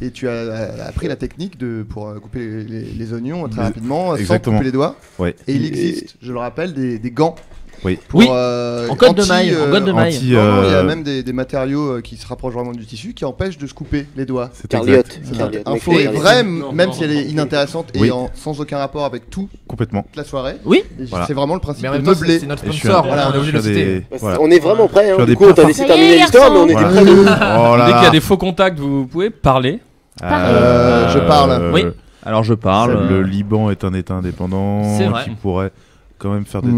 et tu as appris la technique pour couper les oignons très rapidement sans couper les doigts. Ouais. Et il existe, je le rappelle, des gants. Oui. En code de maille. Non, il y a même des matériaux qui se rapprochent vraiment du tissu qui empêchent de se couper les doigts. C'est Carliotte. Info est vraie, même si elle est inintéressante et sans aucun rapport avec tout. Complètement. La soirée. Oui. C'est vraiment le principe de meubler. meubler. C'est notre sponsor, on est obligé de le citer. On est vraiment prêts. Du coup, on t'a laissé terminer l'histoire, mais on était prêts. Dès qu'il y a des faux contacts, vous pouvez parler. Je parle. Oui. Alors je parle. Le Liban est un État indépendant. C'est vrai. Qui pourrait quand même faire des.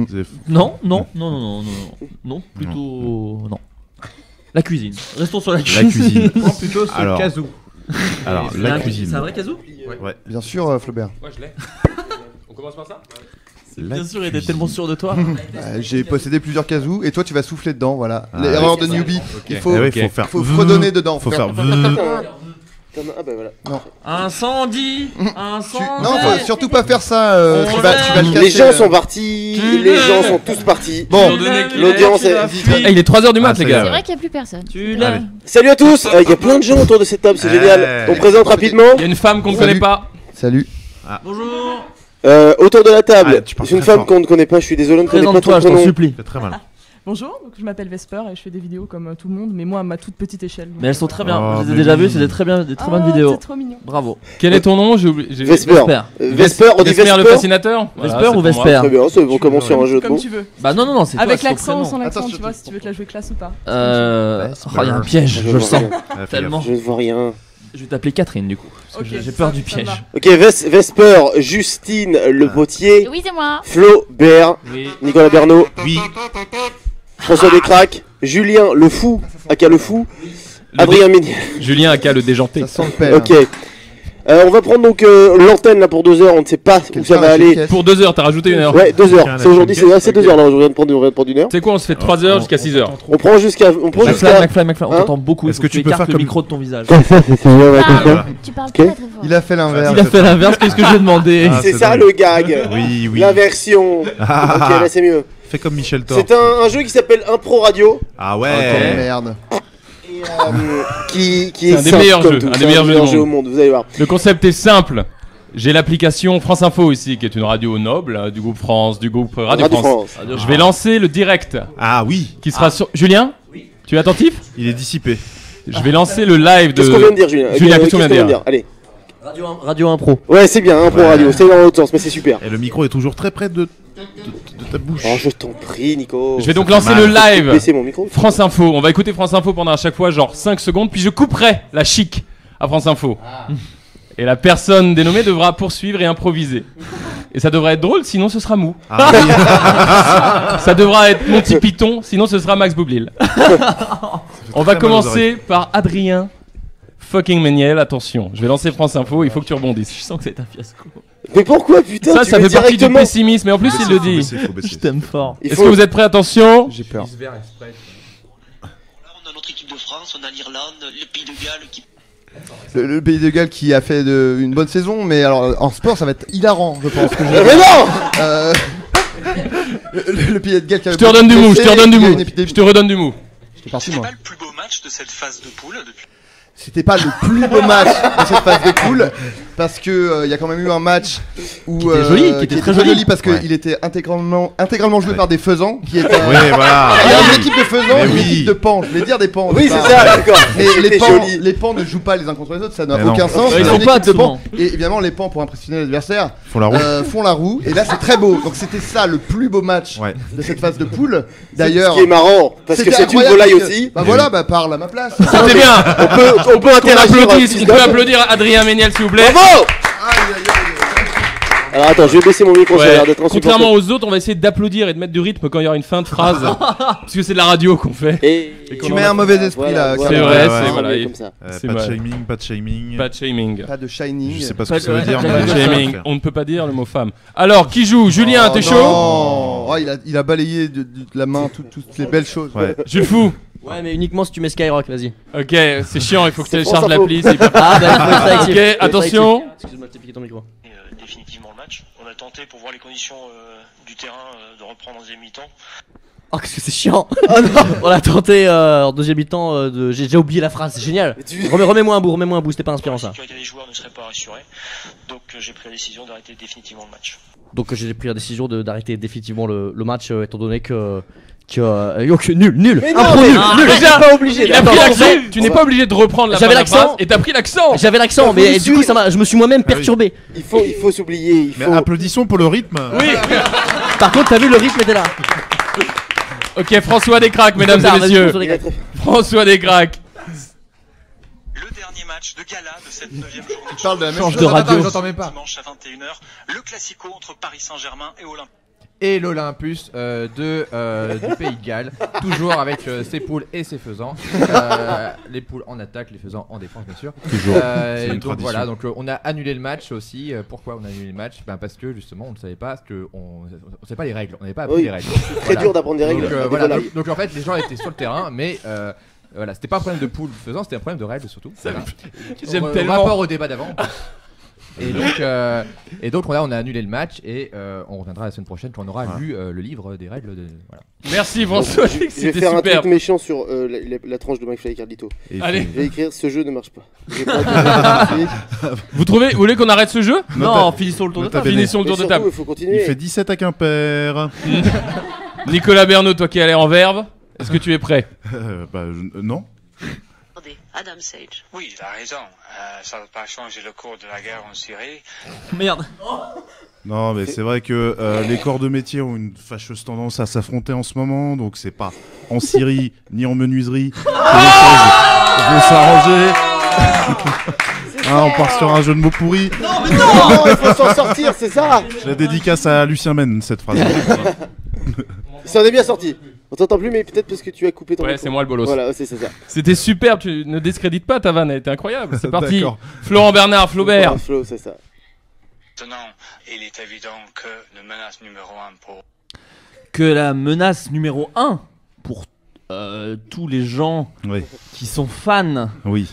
Non, plutôt non. La cuisine. Restons sur la cuisine. Plutôt sur le casou. Alors la cuisine. C'est un vrai casou ? Ouais. Bien sûr, Flaubert. Ouais, je l'ai. On commence par ça ? Bien sûr, il était tellement sûr de toi. J'ai possédé plusieurs casous et toi tu vas souffler dedans, voilà. L'erreur de newbie. Il faut fredonner dedans. Faut faire. Ah bah voilà. Non. Incendie. Non, faut surtout pas faire ça. Tu vas le casser. Les gens sont partis. Les gens sont tous partis. Bon, l'audience est. Il est 3h du mat, les gars. C'est vrai qu'il n'y a plus personne. Salut à tous. Il y a plein de gens autour de cette table, c'est génial. On présente rapidement. Il y a une femme qu'on ne connaît pas. Salut. Bonjour. Autour de la table, tu parles c'est une très femme fort. qu'on ne connaît pas. Je suis désolé, on ne connaît pas ton Présente-toi, je t'en prénom. supplie. C'est très mal. Bonjour, donc je m'appelle Vesper et je fais des vidéos comme tout le monde, mais moi à ma toute petite échelle. Mais elles sont très bien. Oh, Je les ai mais déjà oui. vues, c'est des très bonnes vidéos. C'est trop mignon. Bravo. Quel est ton nom ? J'ai oublié. Vesper. Vesper, on dit Vesper le Vesper. fascinateur. Vesper ou Vesper ? Très bien, on commence sur un jeu de Comme mots. tu veux. Bah non, c'est Avec toi, l'accent ou son sans l'accent, Attends, tu vois, si tu veux te la jouer classe ou pas. Il y a un piège, je le sens. Tellement. Je ne vois rien. Je vais t'appeler Catherine du coup. Parce que Ok, j'ai peur ça- du ça me piège. Ok, Vesper, Justine Le Potier, Oui, c'est moi. Flaubert, Oui. Nicolas Bernot, Oui. François Descraques, Julien Le Fou, aka Le Fou, Adrien Méniel. Julien Aka le déjanté. Ça sent le père. Ok. On va prendre donc l'antenne là pour 2 heures, on ne sait pas où ça va aller. Pour 2 heures, t'as rajouté 1 heure. Ouais, 2 heures. C'est aujourd'hui, c'est 2 heures là, je viens de prendre 1 heure. Tu sais quoi, on se fait 3 heures jusqu'à 6 heures. On prend jusqu'à. McFly, on Hein t'entend beaucoup. Est-ce Est-ce que que tu tu peux écartes faire le comme- micro de ton visage Tu parles très très fort. Il a fait l'inverse. Il a fait l'inverse, qu'est-ce que j'ai demandé? Ah, C'est c'est ça dingue. le gag. Oui. L'inversion. Ok, là c'est mieux. Fais comme Michel Thor. C'est un jeu qui s'appelle Impro Radio. Ah Oh, ouais. merde. Qui C'est est un des simple meilleurs comme jeux, tout. un des C'est meilleurs jeux du au monde, vous allez voir. Le concept est simple. J'ai l'application France Info ici, qui est une radio noble, du groupe France, du groupe Radio France. Je vais lancer le direct, Ah oui. qui sera sur... Julien, tu es attentif? Il est dissipé. Je vais lancer le live de... Qu'est-ce qu'on vient de dire, Julien? Julien, qu'est-ce qu'on vient de dire? Allez. Radio Impro. Ouais, c'est bien, Impro Ouais. Radio, c'est dans l'autre sens, mais c'est super. Et le micro est toujours très près de ta bouche. Oh, je t'en prie, Nico. Je vais donc Ça fait lancer le mal. live Baissez mon micro. France Info. On va écouter France Info pendant à chaque fois genre 5 secondes, puis je couperai la chic à France Info. Et la personne dénommée devra poursuivre et improviser. Et ça devrait être drôle, sinon ce sera mou. Ah oui. Ça devra être Monty Python, sinon ce sera Max Boublil. On va commencer par Adrien fucking Méniel. Attention, je vais lancer France Info, il faut que tu rebondisses. Je sens que c'est un fiasco. Mais pourquoi, putain? Ça tu fait veux partie du directement. pessimisme, et en plus il le dit. Faut baisser. Je t'aime fort. Il Est-ce faut- que vous êtes prêts? Attention. J'ai peur. Là, on a notre équipe de France, on a l'Irlande, le Pays de Galles qui. Le Pays de Galles qui a fait une bonne saison, mais alors en sport ça va être hilarant, je pense. Que Mais non! le Pays de Galles qui a Je te redonne du mou, je te redonne du il y a mou. une épidémie. Je te redonne du mou. J'étais parti C'était moi. pas le plus beau match de cette phase de poule depuis. C'était pas le plus beau match de cette phase de poule parce que il y a quand même eu un match où Qui était joli, qui était très joli. parce Ouais. qu'il était intégralement joué par des faisans qui étaient Oui, voilà. il y a une équipe de faisans Mais et une oui. équipe de pans. Je vais dire des pans. Oui, pas- c'est ça, d'accord. Mais C'était joli. les pans ne jouent pas les uns contre les autres, ça n'a Mais non. aucun sens. Ils C'est sont une pas équipe de souvent. pans. Et évidemment, les pans pour impressionner l'adversaire Font la roue. font la roue. Et là, c'est très beau. Donc c'était ça le plus beau match Ouais. de cette phase de poule. Ce D'ailleurs, qui est marrant, parce que c'était c'est une incroyable volaille parce que- aussi. Bah voilà, bah parle à ma place. C'était bien. On peut On interagir. peut applaudir Adrien Méniel, s'il vous plaît. Bravo! Alors attends, je vais baisser mon micro, ça a Ouais. l'air d'être Contrairement insupportable. aux autres, on va essayer d'applaudir et de mettre du rythme quand il y aura une fin de phrase. Parce que c'est de la radio qu'on fait. Et Tu mets un mauvais esprit là. C'est Carrément. vrai, ouais, c'est ouais. voilà. Comme ça. C'est Pas de mal. shaming, pas de shaming. Pas de shaming. Pas de shining. Je sais pas ce Pas que ça veut de- dire. pas de mais Pas de je vais shaming. faire. On ne peut pas dire le mot femme. Alors, qui joue? Julien, t'es chaud? Non. Oh, il a balayé de la main toutes les belles choses. Ouais. Jules Fou. Ouais, mais uniquement si tu mets Skyrock, vas-y. Ok, c'est chiant, il faut que tu C'est télécharges France l'appli. Info. c'est pas- Ah, bah, il faut être actif. Ok, Il faut être attention. actif. Excuse-moi, je t'ai piqué ton micro. Et, définitivement le match. On a tenté pour voir les conditions du terrain de reprendre en deuxième mi-temps. Oh, qu'est-ce que c'est chiant. On a tenté en deuxième mi-temps j'ai oublié la phrase, c'est génial. Remets-moi un bout, c'était pas inspirant ça. La sécurité des joueurs ne serait pas rassurée, donc j'ai pris la décision d'arrêter définitivement le match. Donc j'ai pris la décision d'arrêter définitivement le match étant donné que nul. Mais non, nul. Déjà, pas obligé. il a pris l'accent. Tu n'es pas obligé de reprendre la J'avais phrase l'accent. et t'as pris l'accent. J'avais l'accent, mais du coup je me suis moi-même perturbé. Il faut s'oublier. Mais applaudissons pour le rythme. Oui. Par contre, t'as vu, le rythme était là. Ok, François Descraques, mesdames et messieurs. François Descraques. Le dernier match de gala de cette 9e journée. Parle de la même Change chose. de radio. J'entends même pas. Dimanche à 21h, le Classico entre Paris Saint-Germain et Olympique. Et l'Olympus du Pays de Galles, toujours avec ses poules et ses faisans. Les poules en attaque, les faisans en défense, bien sûr. Toujours. C'est une Donc tradition. voilà, donc on a annulé le match aussi. Pourquoi on a annulé le match? Parce que justement on ne savait pas on savait pas les règles, on n'avait pas appris les règles. Très dur d'apprendre des règles. Donc, à des voilà, volailles. donc en fait les gens étaient sur le terrain, mais voilà, c'était pas un problème de poules faisant, c'était un problème de règles surtout. Voilà. J'aime Au tellement. rapport au débat d'avant. Et donc on a annulé le match et on reviendra la semaine prochaine quand on aura lu le livre des règles. Voilà. Merci François. Je vais C'était faire un super. truc méchant sur la tranche de McFly et Carlito. Allez. Je vais écrire ce jeu ne marche pas. J'ai pas été- Vous voulez qu'on arrête ce jeu? Non, finissons le tour de Nota table. bene. Finissons le Mais tour de surtout, table. il faut continuer. Il fait 17 à Quimper. Nicolas Bernot, toi qui as l'air en verve, est-ce que tu es prêt? Non. Attendez, Adam Sage. Oui, il a raison. Ça ne va pas changer le cours de la guerre en Syrie. Merde. Non, mais c'est vrai que les corps de métier ont une fâcheuse tendance à s'affronter en ce moment, donc c'est pas en Syrie ni en menuiserie que les choses vont s'arranger. On part sur un jeu de mots pourri. Non, il faut s'en sortir, c'est ça. Je la dédicace à Lucien Men, cette phrase. Il s'en est bien sorti. On t'entend plus, mais peut-être parce que tu as coupé ton Ouais, micro. c'est moi le bolos. Voilà, c'est ça. C'était superbe, tu ne discrédites pas ta vanne, elle était incroyable. C'est parti. D'accord. Florent Bernard, Flaubert. Flo, c'est ça. Maintenant, il est évident que la menace numéro 1 pour Que la menace numéro 1 pour tous les gens Oui. qui sont fans Oui.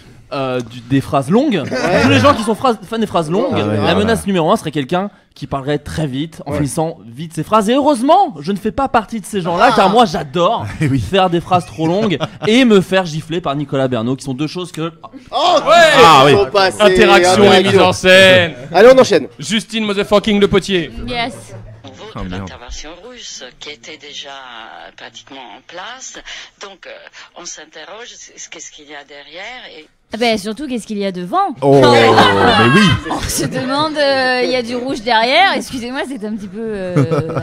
des phrases longues, tous les gens qui sont fans des phrases longues, Ah ouais, la voilà. menace numéro 1 serait quelqu'un qui parlerait très vite, en Ouais. finissant vite ses phrases. Et heureusement, je ne fais pas partie de ces gens-là, car moi j'adore Eh oui. faire des phrases trop longues et me faire gifler par Nicolas Bernot, qui sont deux choses que... Oh Ah oui. faut passer, Interaction et mise en scène. Allez, on enchaîne. Justine Motherfucking Le Potier. Yes. de merde. l'intervention russe qui était déjà pratiquement en place. Donc on s'interroge, qu'est-ce qu'il y a derrière et... Ben surtout, qu'est-ce qu'il y a devant? Oh, mais oui. On se demande, il y a du rouge derrière. Excusez-moi, c'est un petit peu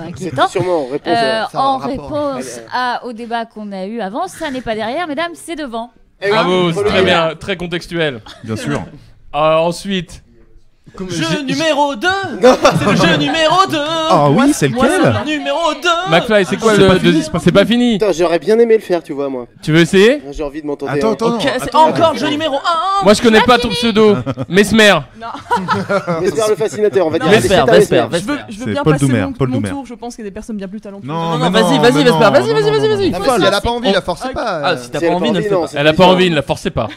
inquiétant. C'est sûrement en réponse à... Ça a un En rapport. réponse au débat qu'on a eu avant, ça n'est pas derrière, mesdames, c'est devant. Eh oui, Bravo, faut c'est le très dire. bien, très contextuel. Bien sûr. Ensuite, Jeu numéro 2. C'est le jeu numéro 2. Ah oui, c'est Moi, lequel c'est le numéro 2. McFly, c'est quoi c'est le pas fini, c'est pas fini. Putain, j'aurais bien aimé le faire, tu vois, moi. Tu veux essayer? J'ai envie de m'entendre. Attends, attends. Ok, c'est attends. encore le jeu numéro 1. Moi je connais pas ton pseudo. Mesmer. Vesper le fascinateur, on va dire. Vesper, Vesper, Vesper, Vesper. Je veux C'est bien Paul passer Doumer, mon, Paul mon Doumer. tour, je pense qu'il y a des personnes bien plus talentueuses. Non, Non, mais vas-y, non, vas-y, mais Vesper, non, vas-y, non, vas-y, non, vas-y, non, vas-y. non, Si elle a pas envie, la forcez pas. Ah, si t'as Si pas elle a envie, ne le fais non, pas. c'est Elle a pas envie, ne la forcez pas.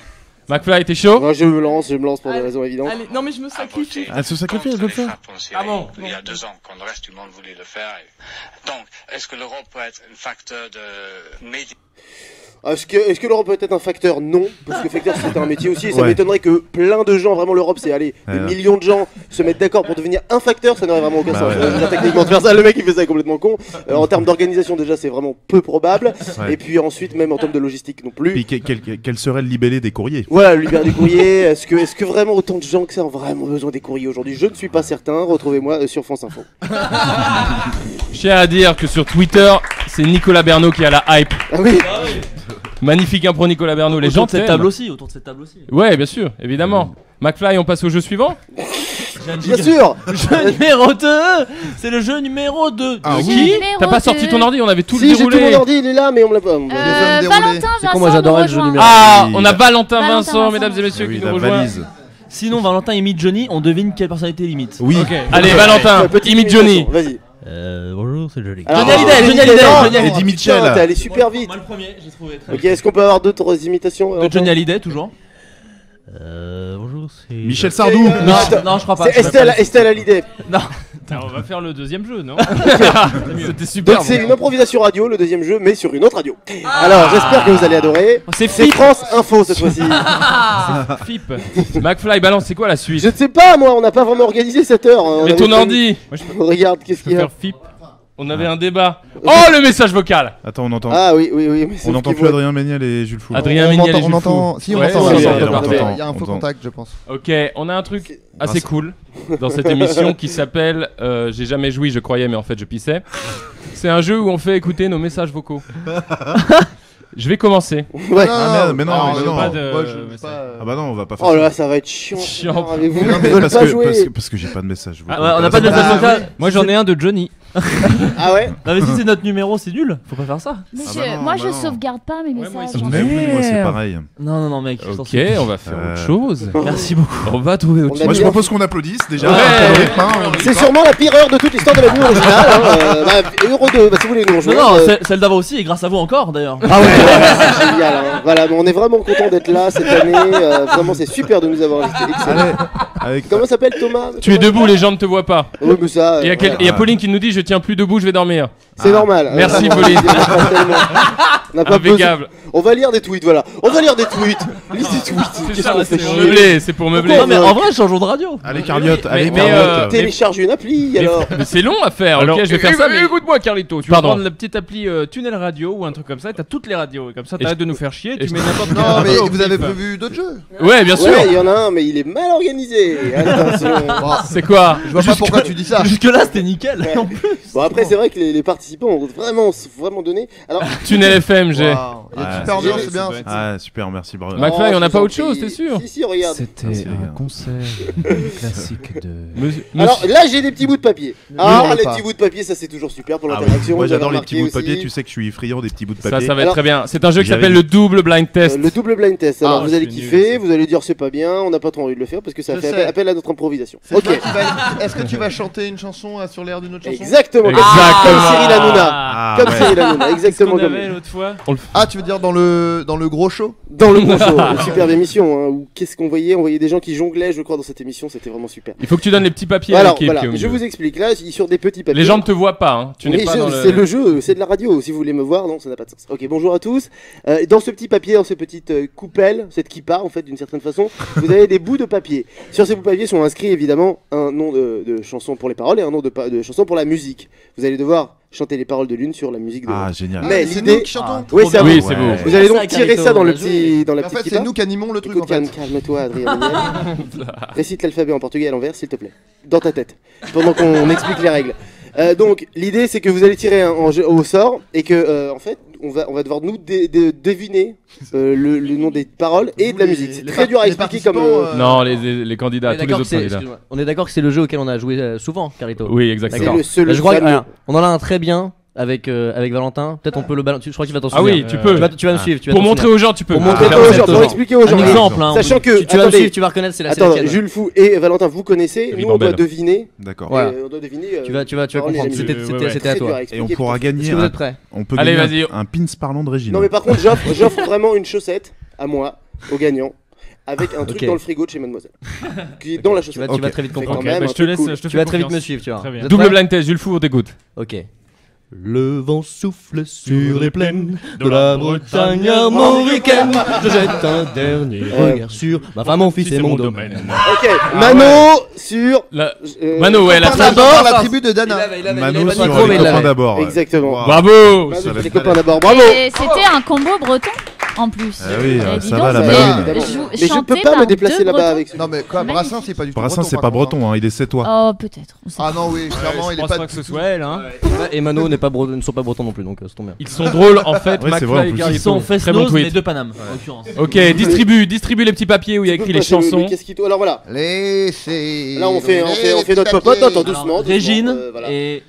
McFly, t'es chaud? Moi, je me lance pour des Allez. raisons évidentes. Allez, non mais je me sacrifie. Elle se sacrifie, elle veut le faire. Ah bon? Il y a 2 ans, quand le reste du monde voulait le faire. Donc, est-ce que l'Europe peut être un facteur de médiation? Est-ce que l'Europe peut être un facteur? Non, parce que facteur c'est un métier aussi, et ça Ouais. m'étonnerait que plein de gens, vraiment l'Europe c'est aller, des Ouais. millions de gens se mettent d'accord pour devenir un facteur, ça n'aurait vraiment aucun Bah sens. ouais. Déjà, techniquement de faire ça, le mec il fait ça est complètement con. En termes d'organisation déjà c'est vraiment peu probable, Ouais. et puis ensuite même en termes de logistique non plus. Puis quel serait le libellé des courriers? Voilà, le libérer des courriers, est-ce que vraiment autant de gens que ça ont vraiment besoin des courriers aujourd'hui? Je ne suis pas certain, retrouvez-moi sur France Info. Je tiens à dire que sur Twitter, c'est Nicolas Bernot qui a la hype. Ah oui. Magnifique impro Nicolas Bernot, les Autour gens de cette t'aiment. table aussi, autour de cette table aussi. Ouais, bien sûr, évidemment. McFly, on passe au jeu suivant? Bien sûr. Jeu numéro 2. C'est le jeu numéro 2. Ah oui. Qui? Numéro T'as pas 2. sorti ton ordi, on avait tout Si, le j'ai tout déroulé. mon ordi, il est là, mais on me l'a pas. on me l'a- déroulé. Valentin C'est Vincent quoi, moi, j'adorais nous le jeu rejoint. numéro Ah, Oui, on a Valentin Valentin Vincent, Vincent. mesdames et messieurs, Oui, qui nous la rejoint. valise. Sinon, Valentin imite Johnny, on devine quelle personnalité il imite. Oui. Allez, Valentin, Petite imite Johnny. imitation, Vas-y. Bonjour, c'est Johnny. Alors, Johnny Hallyday, Johnny Hallyday, non, Johnny Hallyday. Eddie Mitchell. Putain, t'es allé super vite. Moi le premier, j'ai trouvé très Ok, est-ce qu'on peut avoir d'autres imitations? De Johnny Hallyday, toujours. Bonjour, c'est. Michel Sardou. Non, Non, je crois pas. C'est Estelle Hallyday. Non, on va faire le deuxième jeu, non? C'était Donc super. c'est une improvisation radio, le deuxième jeu, mais sur une autre radio. Alors j'espère que vous allez adorer. C'est France Info cette fois-ci. FIP. McFly, balance, c'est quoi la suite? Je ne sais pas, moi, on n'a pas vraiment organisé cette heure. On Mais avait ton fait- ordi. Regarde, qu'est-ce Je qu'il peux y a. faire FIP. On avait un débat. Oh, le message vocal. Attends, on entend. Ah oui, mais On n'entend plus Adrien Méniel et Jules Fou. Adrien On Méniel et entend, Jules on entend. Fou. Si, on Ouais, entend. ouais, Il y a ouais, un parfait. faux- il y a un faux entend. contact, je pense. Ok, on a un truc assez cool dans cette émission qui s'appelle J'ai jamais joui, je croyais, mais en fait je pissais. C'est un jeu où on fait écouter nos messages vocaux. Je vais commencer. Ouais. Mais non, Ah, mais je non. veux pas de- Moi, je veux pas, Ah bah non, on va pas faire Oh ça. là là, ça va être chiant. Chiant. Avec vous, Non, ils mais veulent parce pas que, jouer. parce que j'ai pas de message. Ah, ouais, on n'a pas de message Ah, vocal. Moi j'en ai un de Johnny. Ah ouais. Non mais si c'est notre numéro, c'est nul. Faut pas faire ça. Mais Ah je- bah non, moi, bah je non. sauvegarde pas mes moi, messages. ils sont en Mais fait. oui, moi c'est pareil. Non mec. je t'en Ok, supplie. on va faire autre chose. Merci beaucoup. On va trouver autre On a chose. Moi je bien- propose qu'on applaudisse déjà. Ouais. C'est sûrement la pire heure de toute l'histoire de la nuit originale. Euro 2, si vous voulez nous Non rejoindre. celle d'avant aussi et grâce à vous encore d'ailleurs. Ah ouais, c'est génial. Hein. Voilà, mais on est vraiment content d'être là cette année. Vraiment, c'est super de nous avoir invités. Excellent. Allez, avec Comment s'appelle Thomas? Tu es debout, les gens ne te voient pas. Oui, mais ça. Et il y a Pauline qui nous dit je tiens plus debout, je vais dormir. C'est normal. Merci, On Pauline. n'a pas tellement- on n'a pas besoin. Impeccable. On va lire des tweets, voilà. On va lire des tweets. Lise des tweets. C'est Qu'est-ce ça, qu'on fait c'est pour chier. meubler, c'est pour meubler. Non mais en vrai changeons de radio. Allez Carliotte, Mais- allez mais, Carliotte. Télécharge une appli alors. Mais c'est long à faire, Alors, ok, je vais faire ça, mais... écoute-moi, Carlito. Tu Pardon. vas prendre la petite appli Tunnel Radio ou un truc comme ça, et t'as toutes les radios. Et comme ça, Et t'arrêtes de nous faire chier, et tu je- mets n'importe quelle Non, mais radio au vous avez pif. prévu d'autres jeux. Ouais, bien sûr. Ouais, il y en a un, mais il est mal organisé. Attention. C'est quoi? Je vois pas pourquoi tu dis ça. Jusque là c'était nickel. En plus. Bon, après, c'est vrai que les participants ont vraiment donné. Alors, Tunnel FM, j'ai. Waouh. Il y a une super ambiance, c'est bien. Ah super, merci Bruno. McFly, oh, on n'a je pas vous en autre chose, prie. t'es sûr? Si, regarde. C'était Merci, les gars. concert classique de. Alors là, j'ai des petits bouts de papier. Ah, Oui, les pas. petits bouts de papier, ça c'est toujours super pour Ah oui. l'interaction. Moi vous avez j'adore les remarqué petits bouts de aussi. papier, tu sais que je suis friand des petits bouts de Ça, papier. ça va être Alors- très bien. C'est un jeu qui J'avais s'appelle vu. le double blind test. Le double blind test. Alors Ah, vous je allez suis nul, kiffer, ça. vous allez dire c'est pas bien, on n'a pas trop envie de le faire parce que ça Je fait sais. appel à notre improvisation. C'est Ok. toi qui vas- Est-ce que tu vas chanter une chanson sur l'air d'une autre chanson? Exactement. Exactement. Comme Cyril Hanouna. Ah, Comme ouais. Cyril Hanouna. Exactement comme lui. l'autre fois. Ah, tu veux dire dans le gros show? Dans le gros show. Une superbe émission. Hein, où qu'est-ce qu'on voyait? On voyait des gens qui jonglaient, je crois, dans cette émission. C'était vraiment super. Il faut que tu donnes les petits papiers Alors qui est voilà, au milieu. je vous explique. Là, sur des petits papiers. Les gens ne te voient pas, hein. Tu n'es Oui, pas dans le... c'est le jeu, c'est de la radio. Si vous voulez me voir, non, ça n'a pas de sens. Ok, bonjour à tous. Dans ce petit papier, dans cette petite coupelle, cette kippa, en fait, d'une certaine façon, vous avez des bouts de papier. Sur ces bouts de papier sont inscrits évidemment un nom de chanson pour les paroles et un nom de chanson pour la musique. Vous allez devoir chanter les paroles de l'une sur la musique de Ah l'autre. génial. Mais c'est l'idée- nous qui chantons. Oui, c'est à Oui, vous. c'est beau. Vous allez Ça, donc tirer Carlito, ça dans le on a petit, dans la En petite fait, kippa. c'est nous qui animons le truc Écoute, en fait. calme-toi, Adrien Méniel. Récite l'alphabet en portugais à l'envers, s'il te plaît. Dans ta tête. Pendant qu'on explique les règles. Donc, l'idée, c'est que vous allez tirer au sort et que, en fait, on va devoir nous deviner le nom des paroles et de la musique. C'est très dur à expliquer comme. Non, les candidats, tous les autres candidats. excuse-moi. On est d'accord que c'est le jeu auquel on a joué souvent, Carlito. Oui, exactement. D'accord. le seul Bah, je crois que, fameux. voilà, on en a un très bien avec Valentin. Peut-être on peut le balancer. Je crois qu'il va t'en Ah souvenir. oui, tu peux. Tu vas me suivre. Tu vas Pour t'en montrer souvenir. aux gens, tu peux. Pour Pour montrer montrer aux gens, exactement. pour expliquer aux gens. Un exemple, hein. Sachant que. Tu vas me attendez. suivre, tu vas reconnaître, c'est la Attends, laquelle. Jules Fou et Valentin, vous connaissez. Nous, on doit Ribambelle. deviner. D'accord. Voilà. On doit deviner. Tu vas paroles et la comprendre. musique. C'était Très à dur toi. à Et expliquer, on pourra putain. Est-ce gagner que vous êtes prêts? on peut Allez, gagner vas-y. un pins parlant de Régine. Non, mais par contre, j'offre vraiment une chaussette à moi, au gagnant, avec un truc Ok. dans le frigo de chez Mademoiselle. Qui est dans la Tu chaussette. vas Ok. très vite Fait comprendre. quand même bah, un je te truc laisse. cool. Je te Tu vas fais très vite confiance. me suivre, tu vois. Très bien. Vous êtes Double prêts? blind test, Jules Fou, on t'écoute. Ok. Le vent souffle sur les plaines de la Bretagne armoricaine. Je jette un dernier regard sur ma femme, mon fils et mon domaine. Ok, Mano sur. Mano, ouais, la Copain d'abord, la tribu de Dana. Mano pas de sur micro, mais les il copains l'avait. d'abord. ouais. Exactement. Wow. Bravo. Mano ça sur va les être copains malade. d'abord. Bravo! Et c'était un combo breton en plus. Ah oui, Eh, dis ça donc, va, la vous balune. avez Évidemment. Mais je chanté peux pas par me déplacer deux là-bas Bretons. avec ce. Non, mais quoi, Brassin, c'est pas du tout. Brassin, c'est par pas contre, hein. breton, hein, il est sétois. Oh, peut-être. on sait Ah pas. non, oui, clairement, il est Je pense pas. pas que ce soit elle, hein. Et Mano ne sont pas bretons non plus, donc ça tombe bien. Ils sont drôles en fait, Ouais, c'est vrai, en McFly et plus. Ils Carlito. sont Très bon Fest-Nose mais tweet. de Paname en l'occurrence. Ok, distribue les petits papiers où il y a écrit les chansons. Qu'est-ce qui Alors voilà. Laissez. Là, on fait notre popote. Attends, doucement. Régine Voilà. et.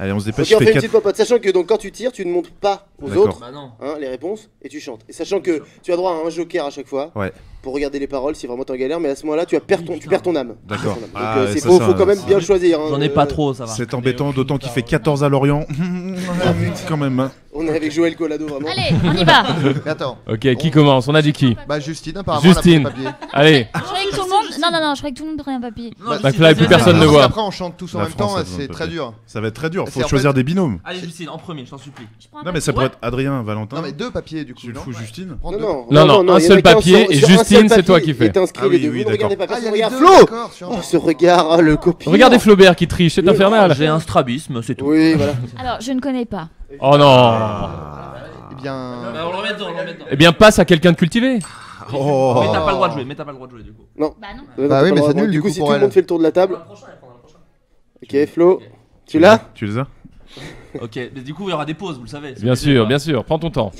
Allez, on se Ok, dépêche, on fait je une fais petite 4. popote. Sachant que donc quand tu tires, tu ne montres pas aux D'accord. autres Bah non. les réponses et tu chantes. Et sachant que tu as droit à un joker à chaque fois. Ouais. Pour regarder les paroles si vraiment t'es en galère, mais à ce moment-là tu perds ton âme. D'accord. Donc Ah, ouais, c'est ça, faut ça, quand même ça. bien le choisir. hein. J'en ai pas trop, ça va. C'est embêtant, d'autant qu'il fait 14 à Lorient. Quand même. hein. On est avec Joël Collado vraiment. Allez, on y va. Mais attends. Ok, qui commence? On a dit qui? Bah, Justine, apparemment. Justine. elle a pris le papier. Allez. Je croyais que tout le monde non, je croyais que tout le monde prenait un papier. Donc là, plus personne ne voit. Après, on chante tous en même temps, c'est très dur. Ça va être très dur, C'est faut en choisir fait- des binômes. Allez, Justine, en premier, je t'en supplie. Non, mais ça pourrait être Adrien, Valentin. Non, mais 2 papiers du coup. Tu le fous Justine. Prends deux. Non, un seul papier et Justine, c'est toi qui fais. Est inscrit Ah les oui, deux. oui, Vous ne regardez pas. Ah, il y a Regarde les deux, Flo. d'accord, sur- Oh, ce regard, le copieur. Regardez Flaubert qui triche, c'est infernal. J'ai un strabisme, c'est tout. Oui, voilà. Alors, je ne connais pas. Oh non. Eh bien. On le remet dedans, on le remet dedans. Eh bien, passe à quelqu'un de cultivé. Oh. Mais t'as pas le droit de jouer, mais t'as pas le droit de jouer du coup. Non. Bah non. Bah oui, mais c'est nul, Du du coup, coup, si pour tout le elle. monde fait le tour de la table. Ok, Flo. Tu l'as? Tu les as? Ok, mais du coup, il y aura des pauses, vous le savez. Bien sûr, bien sûr. Prends ton temps.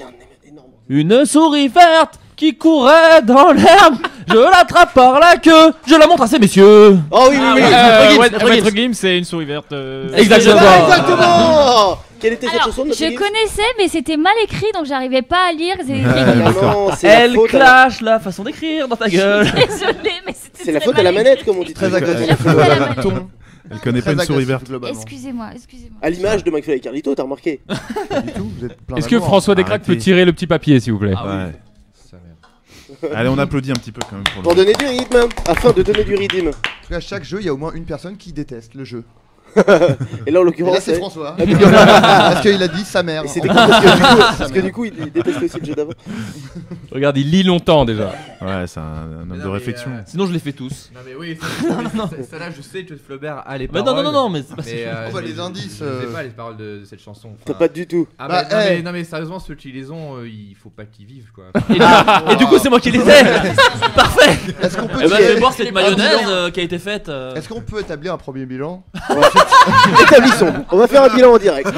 Une souris verte qui courait dans l'herbe. Je l'attrape par la queue. Je la montre à ces messieurs. Oh oui, oui, oui. Maître Gims, c'est une souris verte. Exactement. Quelle était cette Alors, chanson de je connaissais, mais c'était mal écrit, donc j'arrivais pas à lire. C'est écrit. Ah non, c'est la Elle faute à la- clash la façon d'écrire dans ta gueule. Désolée, mais c'était C'est la très faute à la mal manette, comme on dit. Très agressif. La faute à la manette. Ton. Elle connaît pas une souris verte. Excusez-moi, excusez-moi. À l'image de McFly et Carlito, t'as remarqué? Du tout, vous êtes plein Est-ce que d'amour. François Descraques peut Arrêtez. tirer le petit papier, s'il vous plaît? Ouais. Allez, on applaudit un petit peu quand même pour Pour le. donner du rythme, afin de donner du rythme. En tout cas, chaque jeu, il y a au moins une personne qui déteste le jeu. Et là, en Et là, l'occurrence, c'est François. Ah, Parce qu'il a dit sa mère. Et c'était cool parce que du coup, il déteste aussi le jeu d'avant. Regarde, il lit longtemps déjà. Ouais, c'est un homme de réflexion. Sinon, je les fais tous. Non mais oui, ça là je sais que Flaubert a les Mais paroles. non, mais c'est pas Oh, bah, les indices, Je sais pas les paroles de cette chanson. T'as pas du tout. Ah Bah, bah, hey. non mais sérieusement ceux qui les ont, il faut pas qu'ils vivent quoi. Et du coup, c'est moi qui les ai. Parfait. Est-ce qu'on peut Eh ben, je vais boire établir cette mayonnaise qui a été faite. Est-ce qu'on peut établir un premier bilan? Établissons. On va faire un bilan en direct.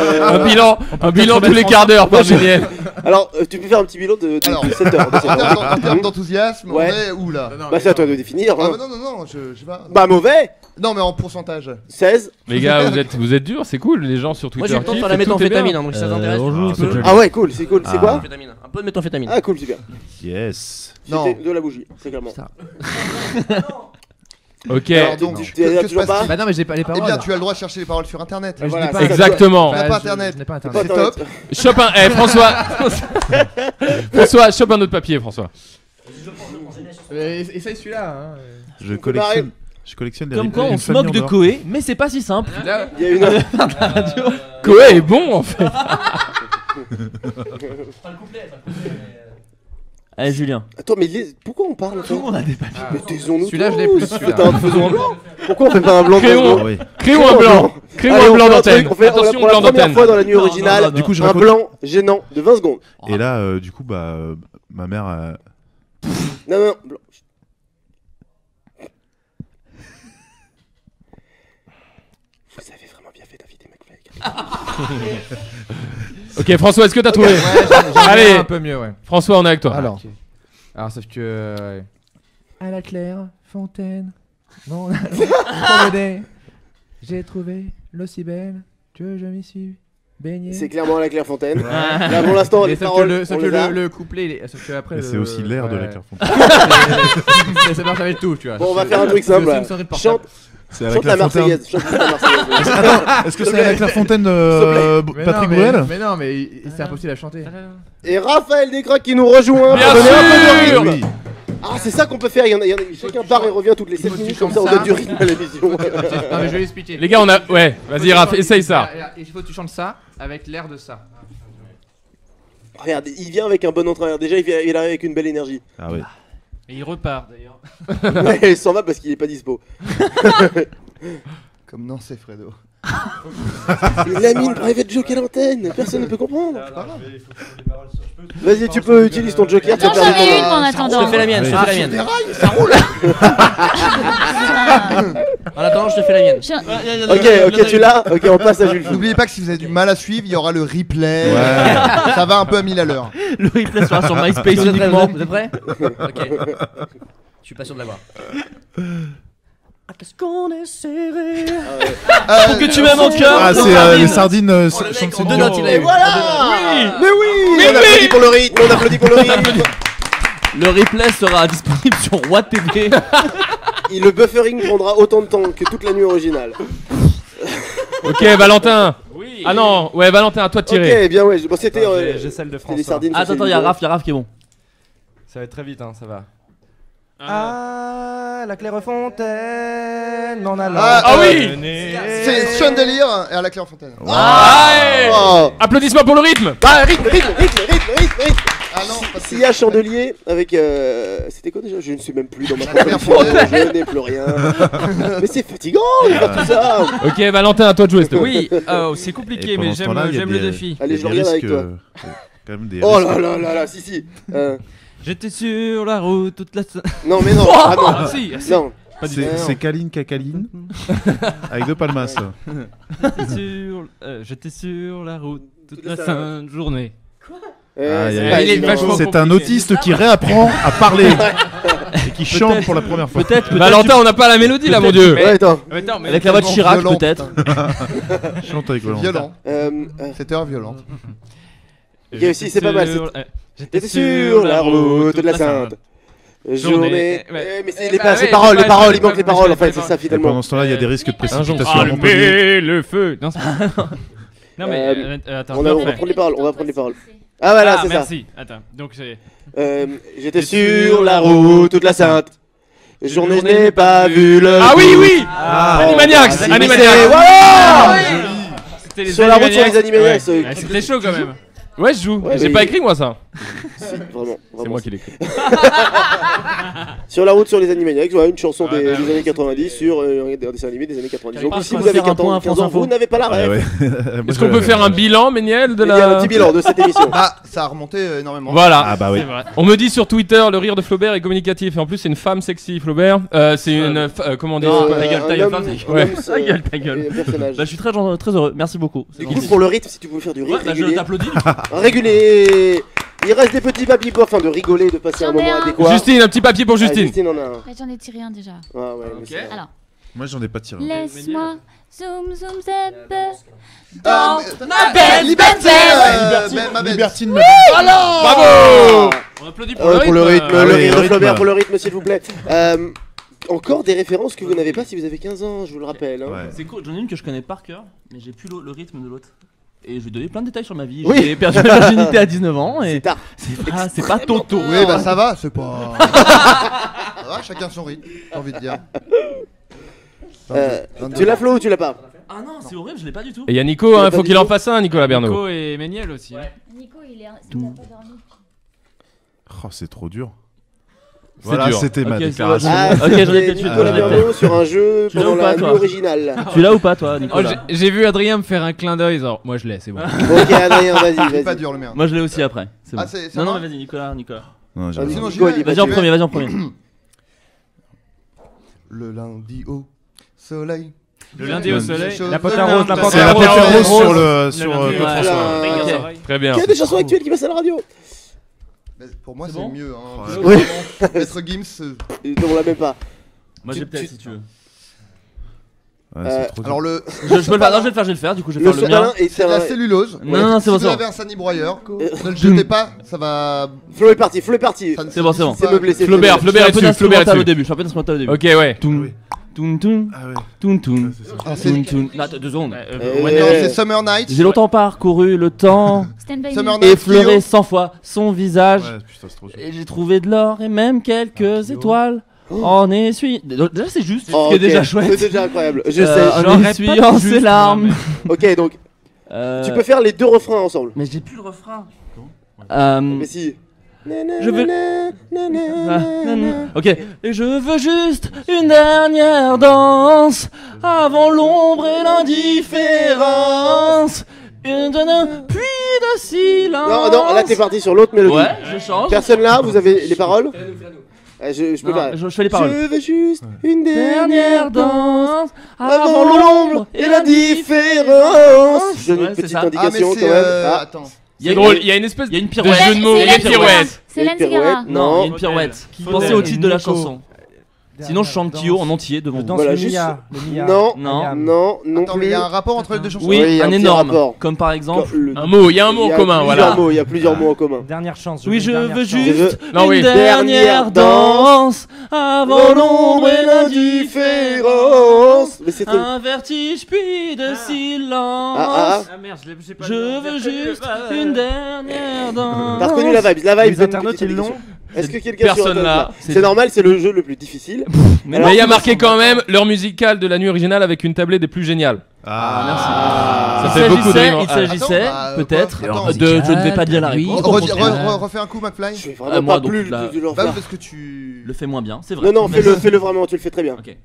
Un bilan tous les quarts d'heure par Julien. Alors, tu peux faire un petit bilan de 7 heures. En termes d'enthousiasme, Ouais. on est où là? Bah, c'est à toi de définir. Ah, hein. bah, non, je sais pas. Bah, mauvais. Non, mais en pourcentage. 16. Les gars, vous êtes durs, c'est cool. Les gens sur Twitter. Moi, j'ai le temps de kiffent faire la et tout est bien. méthamphétamine, donc si ça t'intéresse. bonjour, c'est joli. Ah ouais, cool, c'est cool. C'est quoi? Un peu de méthamphétamine. Ah, cool, super. Yes. Non. C'était de la bougie, très clairement. Ok. Alors, donc, tu es là que se toujours pas? passe-t-il? Bah non mais j'ai pas les Eh paroles. bien, tu as le droit de chercher les paroles sur internet. Mais je Voilà, n'ai pas c'est Exactement. Tu n'as Bah, pas je internet. n'ai pas Pas internet. C'est Internet. top. Chope un. François. François, chope un autre papier, François. Essaye celui-là. Hein. Je pareil. collectionne les Comme replays quoi, on d'une se famille moque en de dehors. Koé, mais c'est pas si simple. Là, Il y a une. Koé est bon en fait. Allez, Julien. Attends, mais pourquoi on parle? Tout le monde a des papiers. Mais taisons-nous. Celui-là, je l'ai tous. plus, celui-là. Putain, faisons un blanc. Pourquoi on fait pas un blanc? Crayon. Ah oui. Créons un blanc. Créons Allez, un on blanc fait un d'antenne. truc, on fait Attention, pour la blanc première d'antenne. fois dans la nuit Non, originale, non, non, Du coup, je un raconte. blanc gênant de 20 secondes. Et là, du coup, bah, ma mère. Non, non, blanc. Vous avez vraiment bien fait d'inviter McFly. Ok, François, est-ce que t'as trouvé? j'en ai Allez. un peu mieux ouais. François, on est avec toi. Alors sauf que à la claire fontaine, mon promenade, j'ai trouvé l'eau si belle que je m'y suis baigné. C'est clairement à la Clairefontaine. Là, pour l'instant, les sauf paroles. que, on les a. le couplet, sauf que après. C'est aussi l'air de la Clairefontaine. Ça marche avec tout, tu vois. Bon, on va faire un truc simple. Chante, C'est à chante la Marseillaise. Chante la Marseillaise. Attends, est-ce que c'est à la Clairefontaine Patrick Bruel? Mais non, mais c'est impossible à chanter. Et Raphaël Descraques qui nous rejoint. Bien pour donner un peu de sûr. rythme. Ah, c'est ça qu'on peut faire. Chacun part et revient toutes les 7 minutes, comme ça on donne du rythme à l'émission. Non, mais je vais l'expliquer. Les gars, on a. Ouais, vas-y, Raph, essaye ça. Il faut que tu chantes ça avec l'air de ça. Regarde, il vient avec un bon entraîneur. Déjà, il arrive avec une belle énergie. Ah oui. Et il repart d'ailleurs. Mais il s'en va parce qu'il est pas dispo. Comme non, c'est Fredo. Il a mis une private joke à l'antenne. Personne ne peut comprendre. Vas-y, tu peux utiliser ton joker. Tu Non, vas j'en perdre ai une ton. moi, en Je attendant. te fais la mienne, je te fais la mienne. Ça roule. En attendant, je te fais la mienne. Ok, tu l'as. Ok, on passe à Jules. N'oubliez pas que si vous avez du mal à suivre, il y aura le replay. Ouais. Ça va un peu à 1000 à l'heure. Le replay sera sur MySpace Vous êtes prêts, uniquement. vous êtes prêts Ok. Je suis pas sûr de l'avoir. Qu'est-ce qu'on est serré. Pour que tu m'aimes mon cœur. Ah, c'est les sardines Oh, le chantent mec, en deux notes, il a eu. Mais oui. On applaudit pour le rythme. On applaudit pour le rythme. Le replay sera disponible sur Roi TV. Et le buffering prendra autant de temps que toute la nuit originale. Ok, Valentin. Oui. Ah non, ouais, Valentin, à toi de tirer. Ok, bien ouais. Bon, c'était. J'ai celle de c'était François. les sardines. Attends, il y a Raph qui est bon. Ça va être très vite, hein, ça va. Ah, la Clairefontaine, en allant. Ah oui, c'est Chandelier et à la Clairefontaine. Applaudissements pour le rythme. Ah, rythme. Ah non, parce que S'il y a Chandelier avec. C'était quoi déjà? Je ne sais même plus dans ma proposition. Je n'ai plus rien. Mais c'est fatigant de faire tout ça. Ok, Valentin, à toi de jouer. s'il te plaît. Oui, c'est compliqué, mais j'aime le défi. Allez, je regarde avec toi. Quand même des Oh là là, si. J'étais sur la route toute la. Non, mais non. Ah non. Ah, si. Non. C'est Kaline Kakaline avec deux palmas. J'étais sur la route toute la sainte journée. C'est un autiste qui réapprend à parler et qui chante pour la première fois. Peut-être. Valentin, on n'a pas la mélodie là, mon dieu. Avec la voix de Chirac, peut-être. Chante avec Valentin. violent. Cette heure violente. Ok, aussi, c'est pas mal. J'étais sur la route de la Sainte journée. Mais c'est les paroles, il manque les paroles en fait, c'est ça Et finalement. pendant ce temps-là, il y a des risques de précipitation à Montpellier. Allumez le feu. Non, Non mais attends, on va prendre les paroles, Ah voilà, c'est ça. Merci. Attends, donc c'est. J'étais sur la route toute la Sainte journée, je n'ai pas vu le. Ah oui. Animaniacs. Sur la route sur les Animaniacs. C'était chaud quand même. Ouais, je joue. J'ai pas écrit moi ça. Si, vraiment. C'est moi qui l'ai écrit. Sur la route sur les Animaniacs, une chanson des années 90 sur un dessin animé des années 90. Donc si vous avez 15 ans, vous n'avez pas la rêve. Est-ce qu'on peut faire un bilan, Méniel, de Il y a un petit bilan de cette émission. Ah, ça a remonté énormément. Voilà. Ah bah oui. On me dit sur Twitter, le rire de Flaubert est communicatif et en plus c'est une femme sexy, Flaubert. C'est une comment on dit Ta gueule. Bah, je suis très heureux. Merci beaucoup. Du coup, pour le rythme, si tu pouvais faire du rythme Je régulier. t'applaudis. Régulier. Il reste des petits papiers pour afin de rigoler, de passer un J'en ai moment un. adéquat. Justine, un petit papier pour Justine. Justine en a un. Ouais, j'en ai tiré un déjà. Ah ouais, mais c'est- Alors, Moi j'en ai pas tiré. laisse-moi zoom zep Ah, dans ma belle Liberté. liberté. Libertine. Bravo. On applaudit Pour le rythme, le rire de rythme. Flaubert, pour le rythme, s'il vous plaît. Encore des références que vous n'avez pas si vous avez 15 ans, je vous le rappelle. Hein. C'est cool, j'en ai une que je connais par cœur, mais j'ai plus le rythme de l'autre. Et je vais donner plein de détails sur ma vie. Oui. J'ai perdu ma virginité à 19 ans et C'est tard. c'est pas Toto. Oui, bah ça va, c'est pas. Ça va, chacun son rythme, j'ai envie de dire. Tu l'as Flo ou tu l'as pas? Ah non, c'est horrible, je l'ai pas du tout. Et il y a Nico, faut qu'il en fasse un, Nicolas Bernot. Nico et Méniel aussi. Nico, il est. Il a pas dormi. Oh, c'est trop dur. C'est Voilà, dur. c'était ma Ok, déclaration. Ah, Ok, j'en ai c'est peut-être une. Nicolas Bernot sur un jeu Tu l'as pendant ou pas, la nuit toi originale. Tu l'as ou pas, toi, Oh, Nicolas? j'ai vu Adrien me faire un clin d'œil, genre moi je l'ai, c'est bon. Ok, Adrien, C'est pas vas-y. dur le mien. Moi, je l'ai aussi après. C'est Ah, bon. c'est Non, moi mais vas-y, Nicolas. Non, j'ai Vas-y, rien. Sinon, Nico, j'y vais. Vas-y en premier, vas-y en premier. Le lundi au soleil. Le lundi au soleil. La panthère rose, la C'est panthère la rose. panthère rose sur Le sur lundi, Claude ouais. François. Ok. Très bien. Il y a des chansons actuelles qui passent à la radio. Mais pour moi, C'est c'est bon mieux. Hein. Ouais. Vraiment, Maître Gims. On l'a même pas. Moi, j'ai peut-être si tu veux. Ouais, c'est trop dur. Alors, le. Je peux le faire, non, je vais le faire, du coup, je vais Le faire le mien. sopalin est C'est de la cellulose. Non, Si c'est bon, vous c'est bon. avez un sanibroyeur, ne le jetez pas, ça va. Flo est parti, Flo est parti. ça ne C'est bon, se c'est bon. dissout C'est meublé, c'est Flaubert, meublé. Flaubert est Je suis un peu dessus, Flaubert est d'instrumental au dessus. début, je suis un peu d'instrumental au début. Ok, ouais. Toum, toum, toum, Ah ouais. toum, toum, Ah, c'est toum, toum. Là, 2 secondes. Non, c'est Summer Night. J'ai longtemps parcouru le temps, Stand by Summer me. Night. effleuré 100 fois son visage, Ouais, putain, c'est trop dur. et j'ai trouvé de l'or et même quelques étoiles en essuyant. Déjà, c'est juste, ce Oh, qui est ok. déjà chouette. C'est déjà incroyable. Je sais. En J'aurais pas essuyant dit ses juste, larmes. moi, Ok, donc tu peux faire les deux refrains ensemble. Mais j'ai plus le refrain. Mais si. Je veux. Ok. Et je veux juste une dernière danse avant l'ombre et l'indifférence. Puis de silence. Non, là t'es parti sur l'autre mélodie. Ouais, je change. Personne là, vous avez les paroles? Je peux Non, pas. je fais les paroles. Je veux juste une Dernière danse avant l'ombre et l'indifférence. Je donne Ouais, une c'est petite ça. Ah, mais indication c'est. quand même. Ah. Attends. C'est drôle, il y a une espèce Il y a une de pirouette. jeu de mots, C'est il y a une Hélène pirouette. C'est Hélène Segara. pirouette. Non, il y a une Faudel. pirouette. Faudel. Pensez au titre de la Nico. chanson. Sinon, je chante Kyo en entier devant Je vous. danse Voilà, le juste- Mia. Le Mia. Non, Non. non Attends, mais plus. il y a un rapport entre les deux chansons. Oui, Oui, il y a un un petit énorme. rapport. Comme par exemple. Un mot, il y a un mot en commun, voilà. Il y a plusieurs mots en commun. Dernière chance. Oui, veux je une dernière veux chance. juste Non, oui. une dernière danse avant l'ombre et l'indifférence. mais c'est très... Un vertige puis de silence. Ah merde, j'ai pas. Je veux juste une dernière danse. T'as reconnu la vibe. La vibe, Les internautes, ils l'ont. Est-ce que quelqu'un sur Personne Internet, là. C'est normal, c'est le jeu le plus difficile. Mais il y a marqué quand même l'heure musicale de la nuit originale avec une tablée des plus géniales. Ah, Ça fait beaucoup de rimes. Il s'agissait, Attends, peut-être, attends, de. Je ne vais pas dire la réponse. Refais un coup, McFly. Je vais vraiment moi, pas donc, plus là- de leur Bah, faire. parce que tu. Le fais moins bien, c'est vrai. Non, fais-le vraiment, tu le fais très bien. Ok.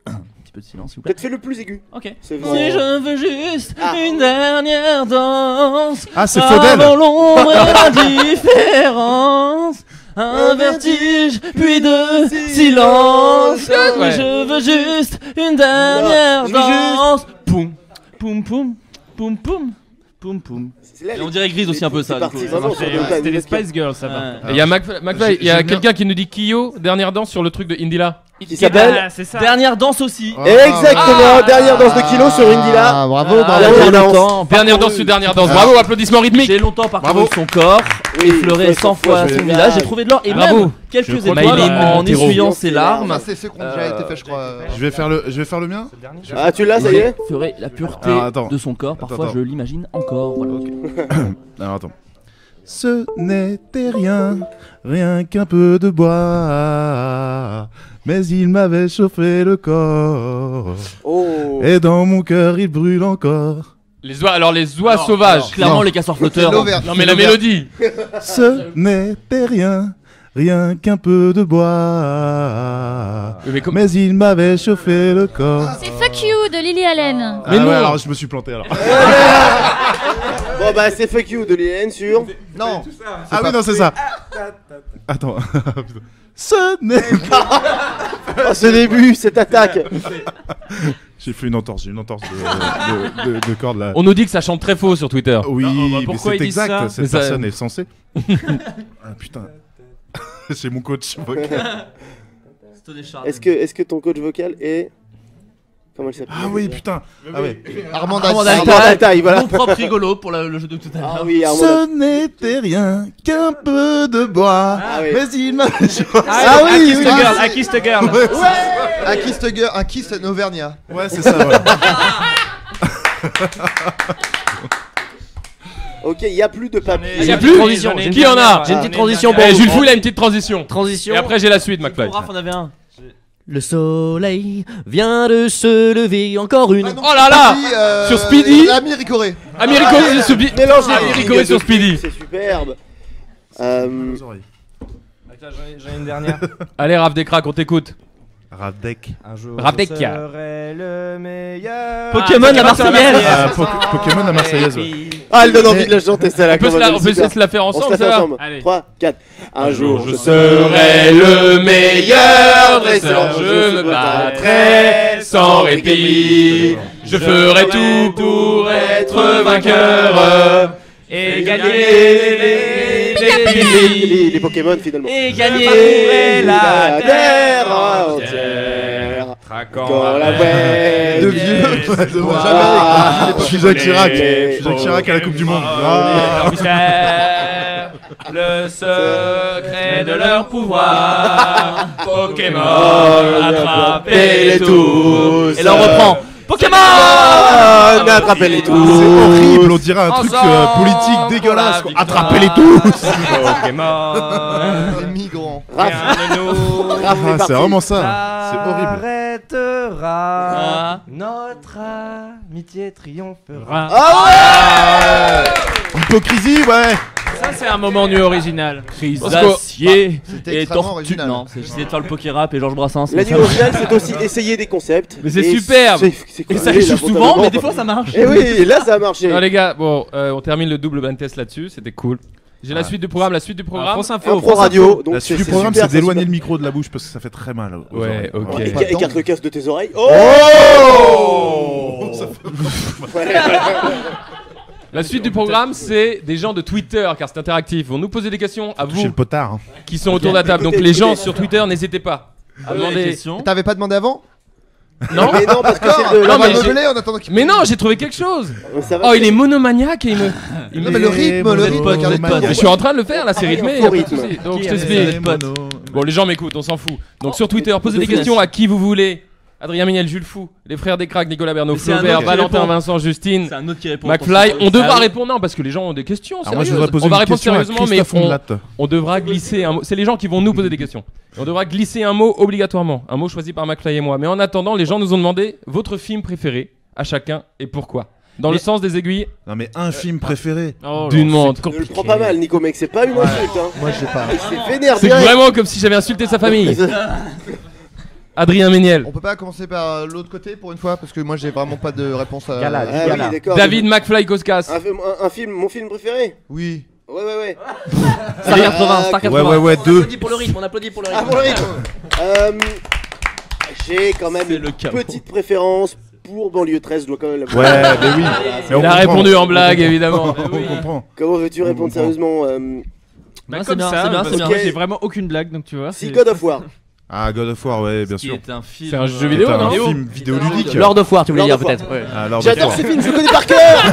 Un petit peu de silence, s'il vous plaît. Peut-être fais-le plus aigu. Ok. C'est Si vrai. je veux juste une dernière danse. Ah, c'est Faudel. Avant l'ombre et l'indifférence. Un vertige, puis de silence. Ouais. Je veux juste une dernière danse. Poum, poum, poum, poum, poum, poum, poum. Et on dirait Grise aussi un peu ça. du coup. C'est vraiment sur C'était les Spice Girls, ça va. Et il y a McFly, il y a quelqu'un qui nous dit Kyo, dernière danse sur le truc de Indila. Qui s'appelle Ah, c'est ça. Dernière danse aussi. Exactement, dernière danse de Kilo sur Indila. Ah, bravo, Dernière danse. Dernière danse sur dernière danse. Bravo, applaudissements rythmiques. J'ai longtemps parcouru son corps, effleuré 100 fois son visage, j'ai trouvé de l'or et Bravo. même quelques Je crois étoiles Maïline en Montero. essuyant ses larmes. Ça, c'est ce qu'on a déjà été fait, je crois. Je vais faire le mien. Ah, tu l'as, ça y est. Ferait la pureté Alors, attends. de son corps, parfois Attends. je l'imagine encore. Voilà. Alors attends. Ce n'était rien qu'un peu de bois, mais il m'avait chauffé le corps. Oh. Et dans mon cœur il brûle encore. Les oies sauvages. Clairement les casseurs flotteurs. Non mais la mélodie. Ce n'était rien qu'un peu de bois, mais il m'avait chauffé le corps. C'est Fuck You de Lily Allen. Mais non, alors je me suis planté alors. Bon bah c'est fuck you de l'IN sur. Non. Ah oui non c'est ça. Attends. Ce n'est pas. Oh, ce début, cette attaque. J'ai fait une entorse de corde là. On nous dit que ça chante très faux sur Twitter. Oui, mais pourquoi c'est ils disent exact. ça Cette personne est censée. Ah putain. C'est mon coach vocal. Est-ce que ton coach vocal est. Comment il s'appelle? Ah oui, putain. Ah ouais. Armand Altaï, voilà. Mon propre rigolo pour le jeu de tout à l'heure. Ah oui, Ce n'était rien qu'un peu de bois, mais il m'a. Ah oui, oui. I Kissed a Girl. Un kiss en Auvergnat. Ouais, c'est ça, voilà. Ok, il n'y a plus de papier. Il y a plus transition. Qui en a J'ai une petite transition. Jules Fou, il a une petite transition. Transition. Et après j'ai la suite, McFly. Raph, on avait un. Le soleil vient de se lever, encore une. Oh là là. Sur Speedy. Amir Ricoré. Amir Ricoré sur Speedy. Mélange les Amir Ricoré sur Speedy. C'est superbe. J'en ai une dernière. Allez, Raph Descraques, on t'écoute. Ravdek. Un jour, Ravdek. je serai le meilleur. Pokémon la Marseillaise. Pokémon la Marseillaise. Ouais. Ah, elle donne envie de la chanter, celle-là. On peut se la faire On se ensemble, la fait ça va. ensemble. Allez. 3, 4. Un jour, je serai le meilleur dresseur, je me battrai sans répit. Je ferai tout pour être vainqueur et gagner les Pokémon finalement. Et gagner la terre entière. Quand la bête De vieux. Je suis Jacques Chirac. Je suis Jacques Chirac à la Coupe du Monde. Ah. Le secret de leur pouvoir. Pokémon, attrapez-les tous. Et là on reprend. Pokémon. Attrapez-les C'est tous. horrible, on dirait un truc politique dégueulasse. Quoi. Attrapez-les tous. Pokémon. Les migrants. Raph, Ah, c'est vraiment ça. C'est horrible. Arrêtera. Notre amitié triomphera. Hypocrisie, ouais. Ça, c'est un moment nu original. Crise Parce que- d'acier C'était et extrêmement tortue. original. Non, j'essayais de faire le poké rap et Georges Brassens. la nuit originale, c'est aussi essayer des concepts. Mais c'est Et superbe. c'est Et ça collé, échoue là, souvent, mais des fois ça marche. Et oui, là ça a marché. Non les gars, bon, on termine le double blind test là-dessus, c'était cool. J'ai la suite du programme, la suite du programme. France Un Info. pro radio. Donc La suite du programme, c'est d'éloigner le micro de la bouche parce que ça fait très mal. aux Ouais, oreilles. ok. Et écarte le casque de tes oreilles. Oh, La suite du programme, c'est des gens de Twitter, car c'est interactif. Vont nous poser des questions à Toucher vous le potard. Hein. qui sont autour de la table. Donc les gens sur Twitter, n'hésitez pas à demander. T'avais pas demandé avant? Non. Mais non, parce que c'est de Non, On va mais j'ai- meubler en attendant qu'il. Mais non, j'ai trouvé quelque chose. Ça va, Oh, il est monomaniaque et il me. Non, mais le rythme, le rythme, Carlet de Pote. Je suis en train de le faire là, c'est rythmé. faux y a pas de rythme. souci. Donc je Qui t'explique. avait des potes. Bon, les gens m'écoutent, on s'en fout. Donc sur Twitter, posez des questions à qui vous voulez. Adrien Méniel, Jules Fou, les frères des cracks, Nicolas Bernot, Mais c'est un Flaubert, autre qui Valentin, répond. Vincent, Justine, C'est un autre qui répond. McFly. On Ah devra oui. répondre, non, parce que les gens ont des questions Alors moi, je sérieuses. voudrais poser On va une répondre question à sérieusement, mais Christophe Ondelat. on devra glisser un mot. C'est les gens qui vont nous poser des questions. Et on devra glisser un mot obligatoirement, un mot choisi par McFly et moi. Mais en attendant, les gens nous ont demandé votre film préféré à chacun et pourquoi. Dans le sens des aiguilles. Non mais un film préféré d'une montre. Je le prends pas mal, Nico, mec, c'est pas une insulte. Hein. Moi, je sais pas. C'est vénère, C'est direct. vraiment comme si j'avais insulté sa famille. Adrien Méniel. On peut pas commencer par l'autre côté pour une fois parce que moi j'ai vraiment pas de réponse à. Ah oui, d'accord. David McFly Koskas. Un film, mon film préféré. Oui. Ouais. Star 80, Star 80. Ouais, On deux. applaudit pour le rythme, on applaudit pour le rythme. Ah, pour le rythme. J'ai quand même une petite préférence pour Banlieue 13, je dois quand même l'avouer. Ouais, mais oui. Mais on Il a comprend. répondu en blague, évidemment. On comprend. Comment veux-tu répondre sérieusement Bah, Non, comme c'est bien, ça, c'est bien, parce c'est que bien. j'ai vraiment aucune blague, donc tu vois. Si God of War. Ah, God of War, ouais, bien Qui sûr. est un film. C'est un jeu vidéo, C'est un non film vidéoludique. Lord of War, tu voulais Lord dire of War. peut-être. Ouais. Ah, Lord of J'adore War. ce film, je le connais par cœur.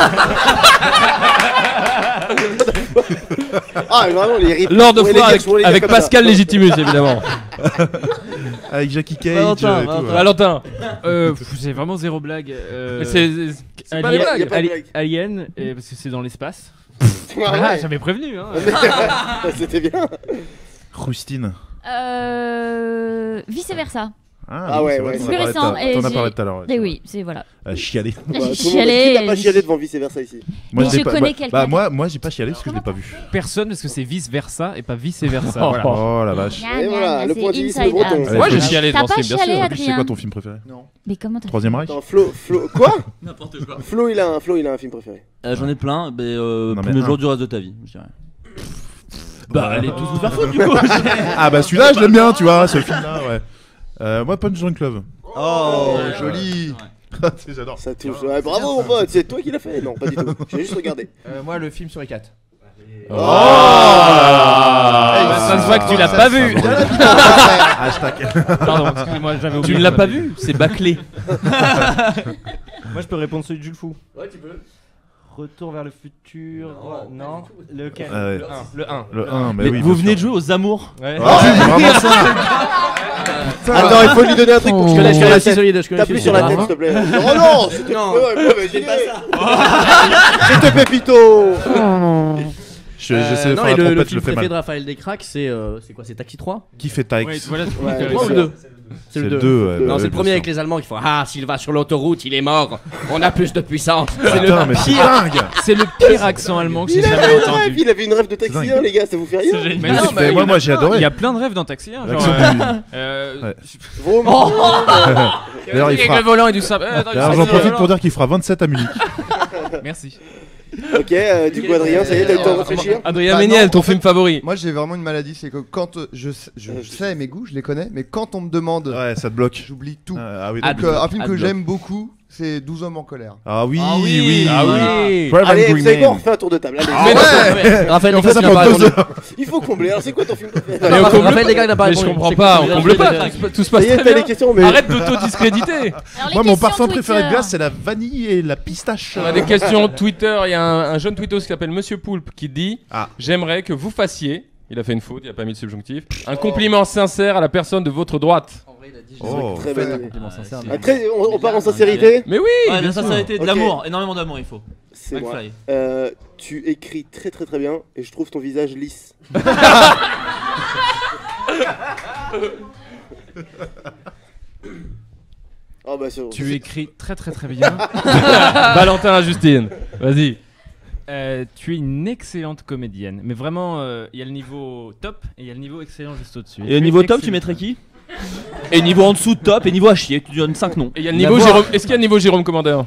Ah, mais vraiment, les rips. Lord of Ouais, les War gars, avec, je pourrais les dire avec comme ça. Pascal Légitimus, évidemment. Avec Jackie Cage Valentin, et tout. ouais. Valentin. J'ai vraiment zéro blague. Mais c'est pas des Alien, blagues. y a pas de blague. Alien, parce que c'est dans l'espace. Ah, Voilà, ouais. j'avais prévenu. Hein. C'était bien. Christine. Vice versa. Ah ouais, c'est vrai, ouais. t'en Plus as parlé récent. tout à- Et T'en as j'ai- parlé tout à l'heure. ouais, Mais c'est oui, c'est voilà. vrai. Chialer. Bah, tout le monde Chialé. qui n'a pas chialé devant vice versa ici. Mais je l'ai pas- connais quelqu'un. Bah, moi, j'ai pas chialé parce que je l'ai pas vu. Personne, parce que c'est vice versa et pas vice versa. Oh. Voilà. Oh la vache. Gna, Et gna, voilà, gna, le c'est pointillisme Inside breton. Out. Allez, Moi, j'ai faut- chialé T'as dans ce pas film, bien chialé, sûr. En plus, c'est Adrien. quoi ton film préféré Mais comment t'as Troisième Reich. Attends, Flo, quoi N'importe quoi. Flo, il a un film préféré. J'en ai plein, mais Non, mais premier un. jour du reste de ta vie, je dirais. Bah, allez tous vous faire foutre du coup. Ah bah celui-là, je l'aime bien, tu vois, ce film-là, ouais. Moi, Punch Drunk Love. Oh, Ouais, joli. J'adore. Ça touche. Ouais, bravo, mon pote, c'est toi qui l'as fait. Non, pas du tout. J'ai juste regardé. Moi, le film sur les 4. Oh ça se voit que tu l'as pas vu. Hashtag. Pardon, excusez-moi, j'avais Tu oublié. ne l'as pas vu. C'est bâclé. Moi je peux répondre celui de Jules Fou. Ouais, tu peux. Retour vers le futur. Non, lequel Ah ouais. Le 1. Le 1, bah Mais oui. vous bien venez de sûr. jouer aux amours. Ouais. Ah, c'est vraiment ça. Attends, il faut lui donner un truc pour que je connaisse Je connais la la tête. solide, je connais T'appuies sur la tête, s'il te plaît. Oh non, c'était Non. c'est pas ça. C'était Pépito. J'essaie de non, faire et la le trompette, je film le fais préféré de mal. Raphaël Descraques, c'est quoi? C'est Taxi 3? Qui fait Tax Ouais, voilà, Ouais, Le 3 ou le 2? C'est le 2, ouais. Non, bah c'est ouais, le premier bien avec sûr. les Allemands qui font Ah, s'il va sur l'autoroute, il est mort. On a plus de puissance. Putain, mais c'est dingue. C'est le pire accent allemand que j'ai Il jamais avait une rêve, entendu. il avait une rêve de taxi, dingue. hein, les gars, ça vous fait rien? C'est Mais génial. non, mais moi, j'ai adoré. Il y a plein de rêves dans Taxi 1. Genre, L'action euh, Vraiment. D'ailleurs, il avec fera. le volant et du sable. D'ailleurs, j'en profite pour dire qu'il fera 27 à Munich. Merci. Ok, du coup, Adrien, ça y est, t'as eu le temps de réfléchir? Adrien Bah Méniel, non, ton en fait, film favori. Moi j'ai vraiment une maladie, c'est que quand je sais mes goûts, je les connais, mais quand on me demande, Ouais, ça te bloque. j'oublie tout. Ah oui, Donc donc- un film que Adblock. j'aime beaucoup, c'est 12 hommes en colère. Ah oui, Ah oui. oui. Ah oui. Private Allez, vous Green savez quoi, on Man. refait un tour de table. Allez. Raphaël On fait ça Descraques, pendant 2 il heures. Il faut combler. Alors, c'est quoi ton film préféré? Mais on comble Raphaël pas. Descraques n'a pas Mais je répondu. comprends C'est pas, quoi, on c'est comble quoi, pas. Tout se passe Ça y est, très t'as des bien. questions, mais. Arrête d'auto-discréditer. Alors, les Moi, mon questions parfum préféré de Twitter. glace, c'est la vanille et la pistache. On a des questions Twitter. Il y a un jeune tweetos qui s'appelle Monsieur Poulpe qui dit Ah. J'aimerais que vous fassiez. Il a fait une faute, il a pas mis de subjonctif. Un compliment sincère à la personne de votre droite. Oh. Très bonne année. sincère. Ah, on part en sincérité. Mais oui. Ouais, bien de sûr. sincérité, de Ok. l'amour, énormément d'amour il faut. C'est moi. McFly. Tu écris très très très bien et je trouve ton visage lisse. Oh bah c'est bon. Tu écris très très très bien. Valentin à Justine. Vas-y. Tu es une excellente comédienne. Mais vraiment, il y a le niveau top et il y a le niveau excellent juste au-dessus. Et au niveau top, tu mettrais qui? Et niveau en dessous, top, et niveau à chier, tu donnes 5 noms. Et il y a le niveau Jérôme. Est-ce qu'il y a le niveau Jérôme Commandeur?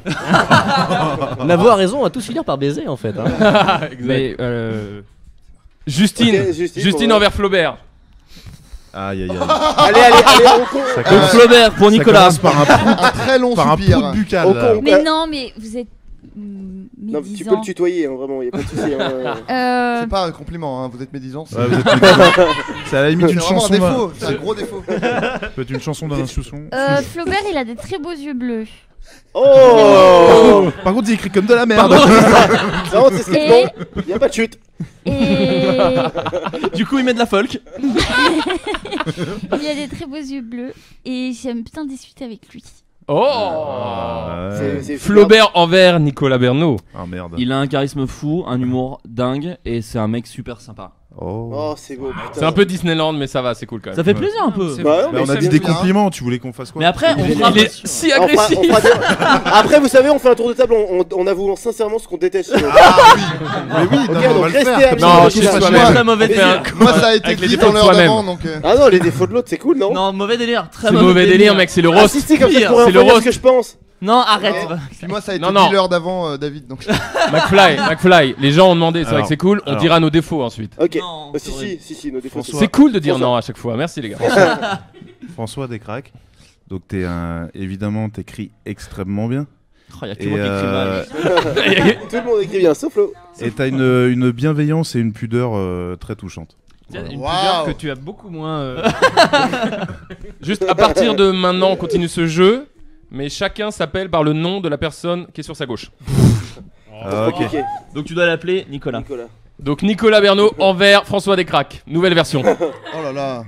Navo a raison, on va tous finir par baiser en fait. hein. Mais Justine. Ok, Justine bon, envers Flaubert. Aïe aïe aïe. Allez, on compte. Ça Donc commence- Flaubert pour ça Nicolas. commence par un prout, Un très long par un soupir. prout buccal. Au là. con. Mais non, mais vous êtes. Non, tu peux médisant. le tutoyer, hein, vraiment, y a pas de souci. C'est pas un compliment, hein, vous êtes médisant. Ouais, vous êtes c'est à la limite C'est une vraiment un chanson. défaut, c'est un gros défaut. Ça peut être une chanson d'un chanson. Flaubert, il a des très beaux yeux bleus. Oh Par contre, il écrit comme de la merde. Non, c'est strictement. Y a pas de chute. Et Du coup, il met de la folk. Il a des très beaux yeux bleus et j'aime bien discuter avec lui. C'est Flaubert envers Nicolas Bernot. Ah merde. Il a un charisme fou, un humour dingue et c'est un mec super sympa. Oh, c'est beau, putain. C'est un peu Disneyland, mais ça va, c'est cool quand même. Ça fait plaisir un peu. Bah, on a dit des compliments, tu voulais qu'on fasse quoi? Mais après, on fera il est si agressif. Après, vous savez, on fait un tour de table, on avoue sincèrement ce qu'on déteste. Ah oui, mais oui, non, on va le faire. Non, je suis très mauvais délire. Moi, ça a été dit dans l'heure d'avant, donc. Ah non, les défauts de l'autre, c'est cool, non? Non, mauvais délire. Très C'est mauvais délire, mec, c'est le roast. Si, comme ça, je pourrais C'est le en dire roast. ce que je pense. Non, arrête. Puis moi, ça a été Non. dit l'heure d'avant, David. Donc. McFly, les gens ont demandé, c'est vrai que c'est cool, on alors. dira nos défauts ensuite. Ok. Non, Si, nos défauts. C'est cool de dire non à chaque fois, merci les gars. François Descraques. Donc évidemment, t'écris extrêmement bien. Il y a que moi qui écris mal. Tout le monde écrit bien, sauf Flo. Et t'as une bienveillance et une pudeur très touchante. Une pudeur que tu as beaucoup moins. Juste à partir de maintenant, on continue ce jeu, mais chacun s'appelle par le nom de la personne qui est sur sa gauche. Ok. Donc tu dois l'appeler Nicolas. Donc Nicolas Bernot envers François Descraques, nouvelle version. Oh là là.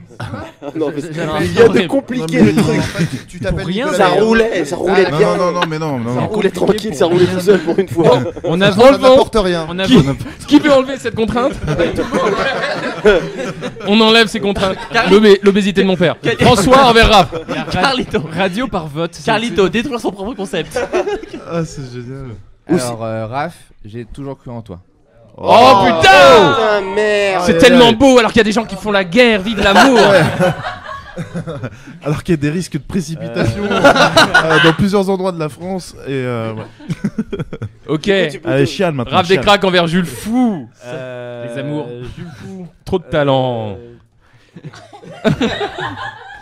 Non, mais il vient de compliquer le truc. Tu t'appelles rien, Nicolas Ça Bernot. roulait bien. Non. Ça roulait tranquille, ça roulait tout seul pour une fois. On a Ça n'apporte rien. On a Qui peut enlever cette contrainte? On enlève ces contraintes. L'obésité de mon père. François envers Raph. Carlito. radio par vote. Carlito, détruire son propre concept. Ah, c'est génial. Alors, Raph, j'ai toujours cru en toi. Oh putain! Putain, merde. C'est tellement beau alors qu'il y a des gens qui font la guerre, vive l'amour. Alors qu'il y a des risques de précipitation dans plusieurs endroits de la France. Et Ok. allez, chiale maintenant. Raph chiale. Descraques envers Jules Fou. Les amours. Jules Fou. Trop de talent.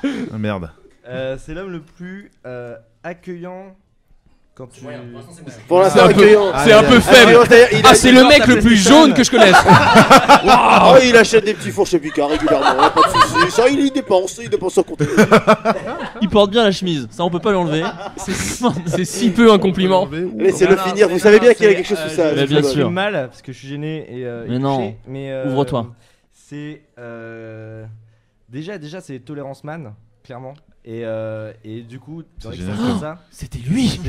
Ah, merde. C'est l'homme le plus accueillant quand tu. Pour C'est l'instant, un peu, accueillant. c'est un peu faible. Ah, c'est le mec le plus jaune que je connaisse. Oh, il achète des petits fours chez Picard régulièrement, pas de soucis. Ça, il dépense son compte. Il porte bien la chemise, ça on peut pas l'enlever. C'est si peu un compliment. Laissez-le finir, vous savez bien qu'il y a quelque chose sous ça. Mais bien sûr. J'ai mal parce que je suis gêné et. Mais non. touché, mais, Ouvre-toi. C'est déjà c'est Tolérance Man, clairement. Et du coup, dans C'est l'extrait génial. comme ça. C'était lui.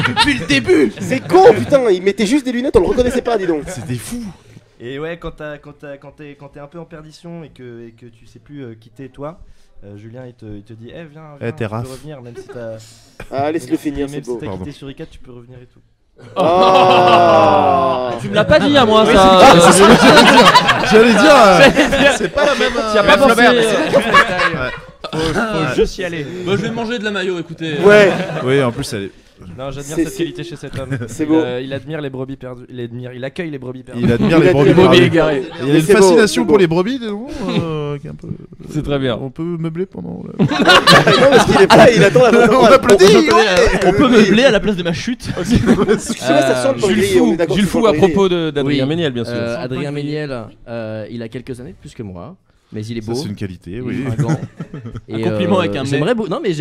Depuis le début. C'est con, putain, il mettait juste des lunettes, on le reconnaissait pas, dis donc. C'était fou. Et ouais, quand t'es un peu en perdition et que tu sais plus qui t'es toi, Julien il te dit viens, t'es tu peux Raph. revenir même si t'as. Ah, laisse-le finir, c'est Même beau. si t'as Pardon. quitté sur ICAT, tu peux revenir et tout. Oh. Tu me l'as pas dit à moi Oui, ça. J'allais dire. C'est pas la même. Tu as pas pensé. Faut juste y aller. Bah, je vais manger de la maillot, écoutez. Ouais. Oui, en plus, elle est. Non, j'admire C'est- cette qualité chez cet homme. C'est beau. Il admire les brebis perdues. Il accueille les brebis perdues. Il admire les Il brebis. admire les brebis égarées. Il y a Mais une c'est beau, fascination c'est pour beau. les brebis, non qui est un peu- C'est très bien. On peut meubler pendant. Non, parce qu'il est pas, il attend la bonne On parole. applaudit. On peut meubler à la place de ma chute. Excusez-moi, ça sent le Jules gris, on est d'accord Jules sur Fou le à gris. propos d'Adrien Méniel, bien sûr. Adrien Méniel, il a quelques années de plus que moi, mais il est Ça, beau. c'est une qualité, il est oui. fringant. Et, compliment avec un mais. j'aimerais non mais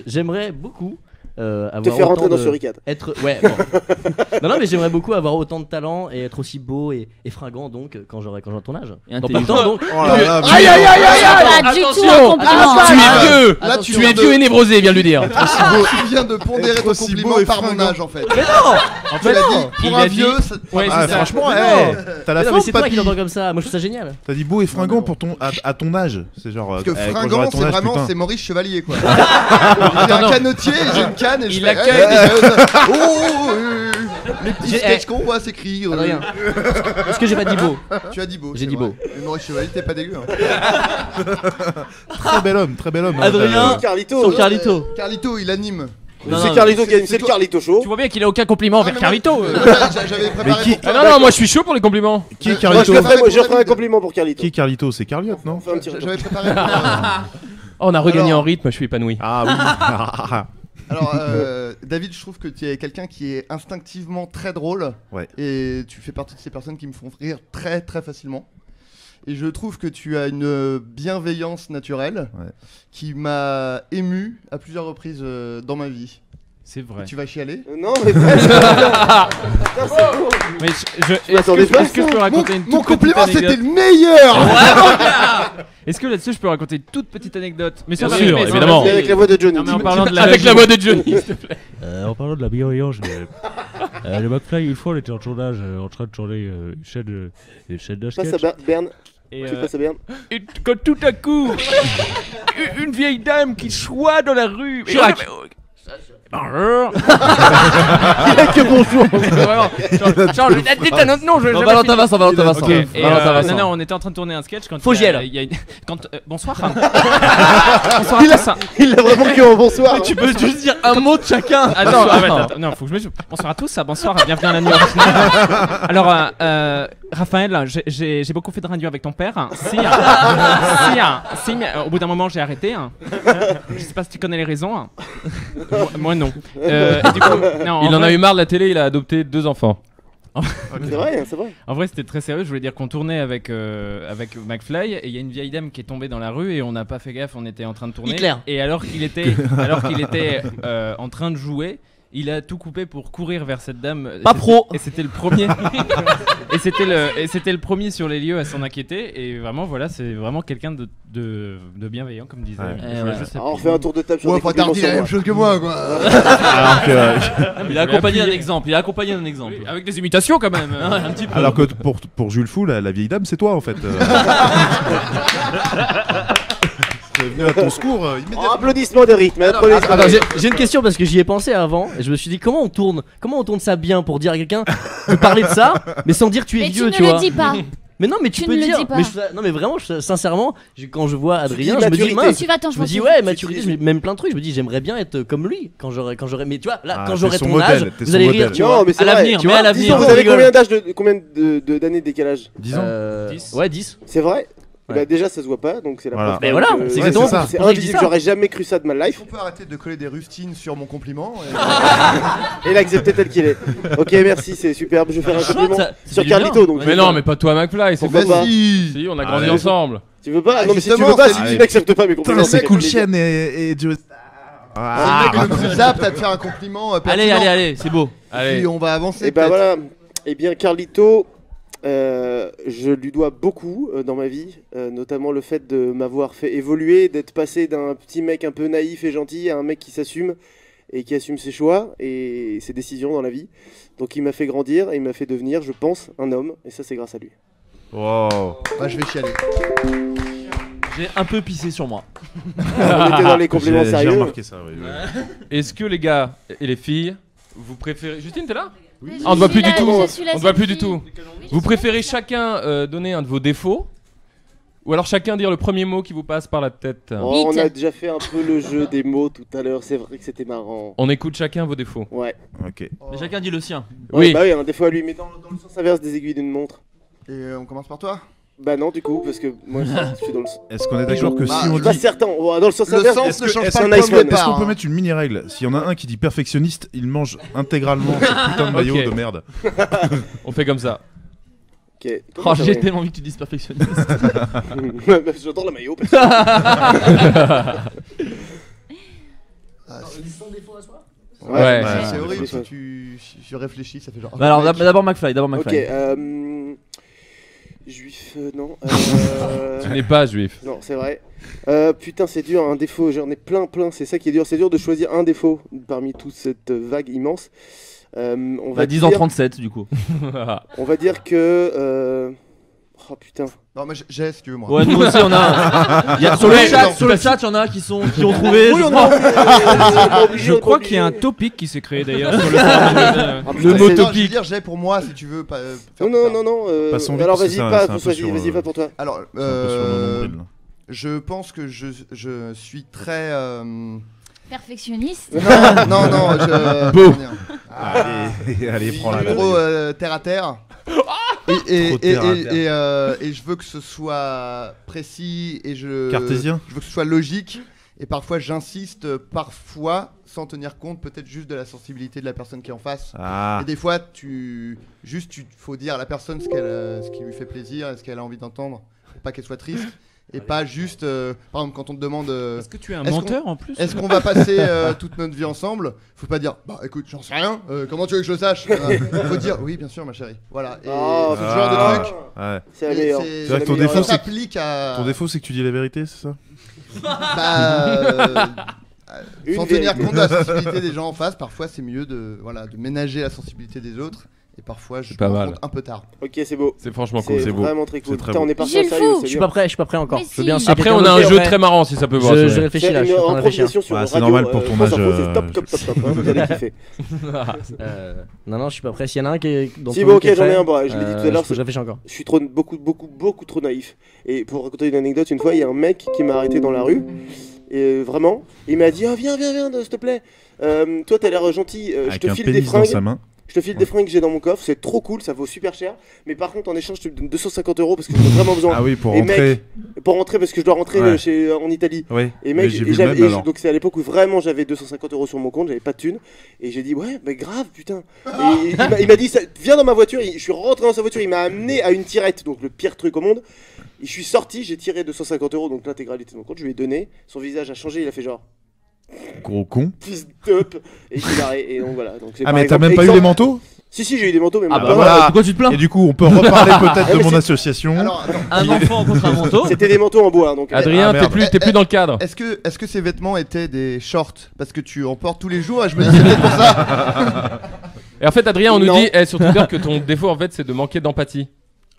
j'aimerais beaucoup avoir Te faire rentrer autant dans de- Suricat. être ouais bon. non mais j'aimerais beaucoup avoir autant de talent et être aussi beau et fringant donc quand j'aurai ton âge. Et Dans pas intelligent. longtemps, donc. Oh là là, Aïe aïe aïe aïe aïe. Pas du tout un Attention. compliment. Tu es vieux. Là, Tu es vieux et névrosé, viens de lui dire. Tu viens de pondérer Être ton aussi compliment beau et par mon fringant. âge en fait. Mais non. Tu l'as dit, Il pour a un dit- vieux, ça- Ouais, Ah, c'est ça. franchement, Mais hey, t'as la Mais non, mais force, c'est toi qui papy. l'entends comme ça. Moi je trouve ça génial. T'as dit beau et fringant pour à ton âge. C'est genre. Parce que quand j'aurai fringant, ton c'est âge, vraiment, putain. c'est Maurice Chevalier quoi. J'ai un non. canotier, j'ai une canne et je Il fais. accueille Les petits J'ai- sketchs qu'on voit s'écrire. Adrien. Est-ce que j'ai pas dit beau? Tu as dit beau. J'ai c'est dit vrai. beau. Mais Maurice Chevalier, t'es pas dégueu. Hein. Très bel homme, très bel homme. Adrien. Carlito. Sur Carlito. Carlito, il anime. C'est Carlito qui anime, c'est le Carlito Show. Tu vois bien qu'il a aucun compliment envers mais Carlito. J'avais préparé qui- pour toi. Ah non, non, moi je suis chaud pour les compliments. Qui est Moi, Carlito je ferai un compliment pour Carlito. Qui est Carlito? C'est Carliot, non? On fait un petit retour. J'avais préparé pour Oh, on a regagné Alors. en rythme, je suis épanoui. Ah oui. Alors, David, je trouve que tu es quelqu'un qui est instinctivement très drôle. Ouais. Et tu fais partie de ces personnes qui me font rire très très facilement. Et je trouve que tu as une bienveillance naturelle Ouais. qui m'a ému à plusieurs reprises dans ma vie. C'est vrai. Tu vas chialer? Non, mais mais est-ce que je peux raconter une toute Mon petite compliment, anecdote c'était le meilleur. Est-ce que là-dessus je peux raconter une toute petite anecdote? Mais Bien sûr, évidemment. avec la voix de Johnny. Non, mais en parlant de Avec la voix de Johnny, s'il te plaît. En parlant de la bienveillance, le McFly, une fois, on était en tournage, en train de tourner une chaîne de sketch. Passe à Berne. Et, Tu passes à Berne. et quand tout à coup, une vieille dame qui choit dans la rue. Chirac. Bonjour. Il a que bonjour. Change, dites un autre nom. Valentin Vincent, Valentin Vincent. Ok. Et, Valentin Vincent. non, on était en train de tourner un sketch quand Fogiel. il y a une... bonsoir. Bonsoir à tous. Il a vraiment que en bonsoir. Tu peux juste dire un mot de chacun. Attends, non, faut que je me... Bonsoir à tous, bonsoir, bienvenue à la nuit originale. Alors, Raphaël, j'ai beaucoup fait de radio avec ton père. Si, mais au bout d'un moment j'ai arrêté. Je sais pas si tu connais les raisons. Moi non. Du coup, non, Il en a eu marre de la télé, il a adopté 2 enfants. C'est vrai, c'est vrai. En vrai, c'était très sérieux. Je voulais dire qu'on tournait avec McFly et il y a une vieille dame qui est tombée dans la rue et on n'a pas fait gaffe. On était en train de tourner. Hitler. Et alors qu'il était en train de jouer, il a tout coupé pour courir vers cette dame. Pas pro. Et c'était le premier. et c'était le premier sur les lieux à s'en inquiéter. Et vraiment, voilà, c'est vraiment quelqu'un de bienveillant, comme disait. On fait un tour de table sur Ouais, des pas t'as dit la même chose que moi, quoi. Il a accompagné d'un exemple. Avec des imitations quand même. Un petit peu. Alors que pour Jules Fou, la vieille dame, c'est toi en fait. C'est venu à ton secours immédiatement. Applaudissements de rythme. Attends, j'ai une question parce que j'y ai pensé avant et je me suis dit comment on tourne ça bien pour dire à quelqu'un de parler de ça mais sans dire tu es Mais vieux, tu tu ne vois. le dis pas. Mais non, mais tu Tu peux ne le dire. dis pas. Non, mais vraiment, sincèrement, quand je vois Adrien, dis je me dis maturité. mince. Tu vas Je me t'enfoncer. dis ouais, maturité, même plein de trucs. Je me dis j'aimerais bien être comme lui quand j'aurai. Mais tu vois, là, quand j'aurai t'es ton son âge, modèle, t'es vous son allez rire, modèle. tu vois. Non, mais c'est À vrai. l'avenir, Tu mais vois, à l'avenir. Disons, vous avez combien d'années de décalage? 10 ans. 10. Ouais, 10. C'est vrai? Ouais. Bah déjà ça se voit pas donc c'est la Voilà. preuve Mais que- voilà, que- c'est Ouais, exactement c'est ça. pour C'est ça que je dis invisible, ça. j'aurais jamais cru ça de ma life. On peut arrêter de coller des rustines sur mon compliment. Et l'accepter tel qu'il est. Ok, merci, c'est superbe. Je vais faire un compliment ça fait sur du bien. Carlito. Donc Mais non, mais pas toi, McFly, c'est Pourquoi cool. pas Si, on a grandi Allez. ensemble. Tu veux pas? Non, mais si tu justement, veux pas, c'est- si tu n'acceptes pas mes compliments. Putain, c'est avec cool plaisir. chienne et Dieu. C'est le mec le plus apte à te faire un compliment pertinent. Allez, c'est beau. Puis on va avancer. Et bah peut-être. voilà. Eh bien, Carlito, je lui dois beaucoup dans ma vie, notamment le fait de m'avoir fait évoluer, d'être passé d'un petit mec un peu naïf et gentil à un mec qui s'assume et qui assume ses choix et ses décisions dans la vie. Donc il m'a fait grandir et il m'a fait devenir, je pense, un homme. Et ça, c'est grâce à lui. Wow. Bah, je vais chialer. J'ai un peu pissé sur moi. On était dans les compliments J'ai sérieux. remarqué ça, oui. Est-ce que les gars et les filles, vous préférez. Justine, t'es là? Oui. Ah, on ne voit Je plus suis du la- tout. je suis la On ne voit seule plus du fille. tout. Vous préférez chacun donner un de vos défauts? Ou alors chacun dire le premier mot qui vous passe par la tête? Oh, on Vite. a déjà fait un peu le jeu des mots tout à l'heure, c'est vrai que c'était marrant. On écoute chacun vos défauts. Ouais. Ok. Mais chacun dit le sien. Oui. Bah oui, hein, des fois lui, mais dans le sens inverse des aiguilles d'une montre. Et on commence par toi. Bah non, du coup, parce que moi je suis dans le sens. Est-ce qu'on est d'accord que si Je on suis pas dit. certain, dans le sens Le inverse. sens Est-ce ne change est-ce pas qu'on le nice point de one. est-ce départ. qu'on peut hein. mettre une mini-règle? S'il y en a un qui dit perfectionniste, il mange intégralement ce putain de maillot Ok. de merde. On fait comme ça. Ok. Oh, j'ai tellement envie que tu dises perfectionniste. J'entends la maillot. Ouais. Ouais. C'est Ouais. horrible si tu réfléchis, ça fait genre. Bah alors mec. d'abord McFly, Ok, juif, non. Tu n'es pas juif. Non, c'est vrai. Putain, c'est dur, un défaut, j'en ai plein, c'est ça qui est dur. C'est dur de choisir un défaut parmi toute cette vague immense. On va 10 ans dire, 37 du coup. on va dire que. Oh putain. Non, mais j'ai si tu veux, moi. Ouais, nous aussi on a. Il y a sur le chat, il y en a qui ont trouvé. Oui, je on crois. a Je crois qu'il y a un topic qui s'est créé d'ailleurs sur le Ah, forum. putain, Le mot c'est- Non, je veux topic. dire, j'ai pour moi si tu veux. Pas, faire Non, plus tard. non. Passons vite, Alors parce que vas-y, c'est un- pas, c'est un peu vas-y, sur, vas-y, pas pour toi. Alors, C'est un peu sur le nombril, là. je pense que je suis très. Perfectionniste. Non, je. Beau. comment dire, Allez, prends-la. là, trop vas-y. terre à terre. Trop terre à terre. Et je veux que ce soit précis et Cartésien. je veux que ce soit logique. Et parfois, j'insiste, parfois, sans tenir compte peut-être juste de la sensibilité de la personne qui est en face. Ah. Et des fois, faut dire à la personne ce qui lui fait plaisir et ce qu'elle a envie d'entendre, pour pas qu'elle soit triste. et pas juste, par exemple, quand on te demande. Est-ce que tu es un menteur en plus? Est-ce qu'on va passer toute notre vie ensemble? Faut pas dire, bah écoute, j'en sais rien. Comment tu veux que je le sache? Faut dire, oui, bien sûr, ma chérie. Voilà. Et Oh, c'est ce genre de truc. Ouais. C'est la meilleure. C'est vrai que ton défaut, Ça c'est s'applique à. ton défaut, c'est que tu dis la vérité, c'est ça? Bah, Une sans tenir vérité. compte de la sensibilité des gens en face, parfois c'est mieux de ménager la sensibilité des autres. Et parfois je pas me rends mal. compte un peu tard. Ok, c'est beau. C'est franchement cool. C'est beau. vraiment très cool. C'est très Putain, beau. on est parti J'ai en le sérieux. fou. c'est Je suis bien. pas prêt encore. Mais Je veux bien. si. si Après, quelqu'un on a un d'autre jeu est très marrant si ça peut voir. Je réfléchis là. Je suis en train de réfléchir. Improvisation sur Ouais, le c'est radio, normal pour ton France âge, Info, c'est top, top, top, top, hein, vous allez kiffer. Non, je suis pas prêt. S'il y en a un qui est. Si, bon, ok, j'en ai un. Bon, je l'ai dit tout à l'heure. Je réfléchis encore. Je suis beaucoup trop naïf. Et pour raconter une anecdote, une fois, il y a un mec qui m'a arrêté dans la rue. Et vraiment, il m'a dit, viens, s'il te plaît. Toi, t'as l'air gentil. Je Avec te un file des pénis dans sa fringues. main. Je te file des fringues que j'ai dans mon coffre. C'est trop cool, ça vaut super cher. Mais par contre, en échange, je te donne 250 € parce que j'en ai vraiment besoin. Ah oui, pour Et rentrer. mec, pour rentrer parce que je dois rentrer Ouais. en Italie. Oui. Et mec, Mais j'ai et vu le j'avais- même, et alors. donc c'est à l'époque où vraiment j'avais 250 € sur mon compte, j'avais pas de thune. Et j'ai dit, ouais, mais grave, putain. Et il m'a dit, viens dans ma voiture. Je suis rentré dans sa voiture, il m'a amené à une tirette, donc le pire truc au monde. Et je suis sorti, j'ai tiré 250 €, donc l'intégralité de mon compte, je lui ai donné. Son visage a changé, il a fait genre, Gros con. fils de up. Et il s'est barré. Et donc voilà. Donc, c'est Ah, par mais t'as exemple- même pas eu exemple- les manteaux? Si, j'ai eu des manteaux, mais Ah moi, bah voilà. Pourquoi tu te plains? Et du coup, on peut reparler peut-être Ah, de mais mon c'est- association. Alors, attends. Un enfant contre un manteau. C'était des manteaux en bois. Donc, Adrien, Ah, merde. t'es plus dans le cadre. Est-ce que ces vêtements étaient des shorts? Parce que tu en portes tous les jours et je me dis c'est peut-être pour ça. Et en fait, Adrien, on nous Non. dit sur Twitter que ton défaut en fait c'est de manquer d'empathie.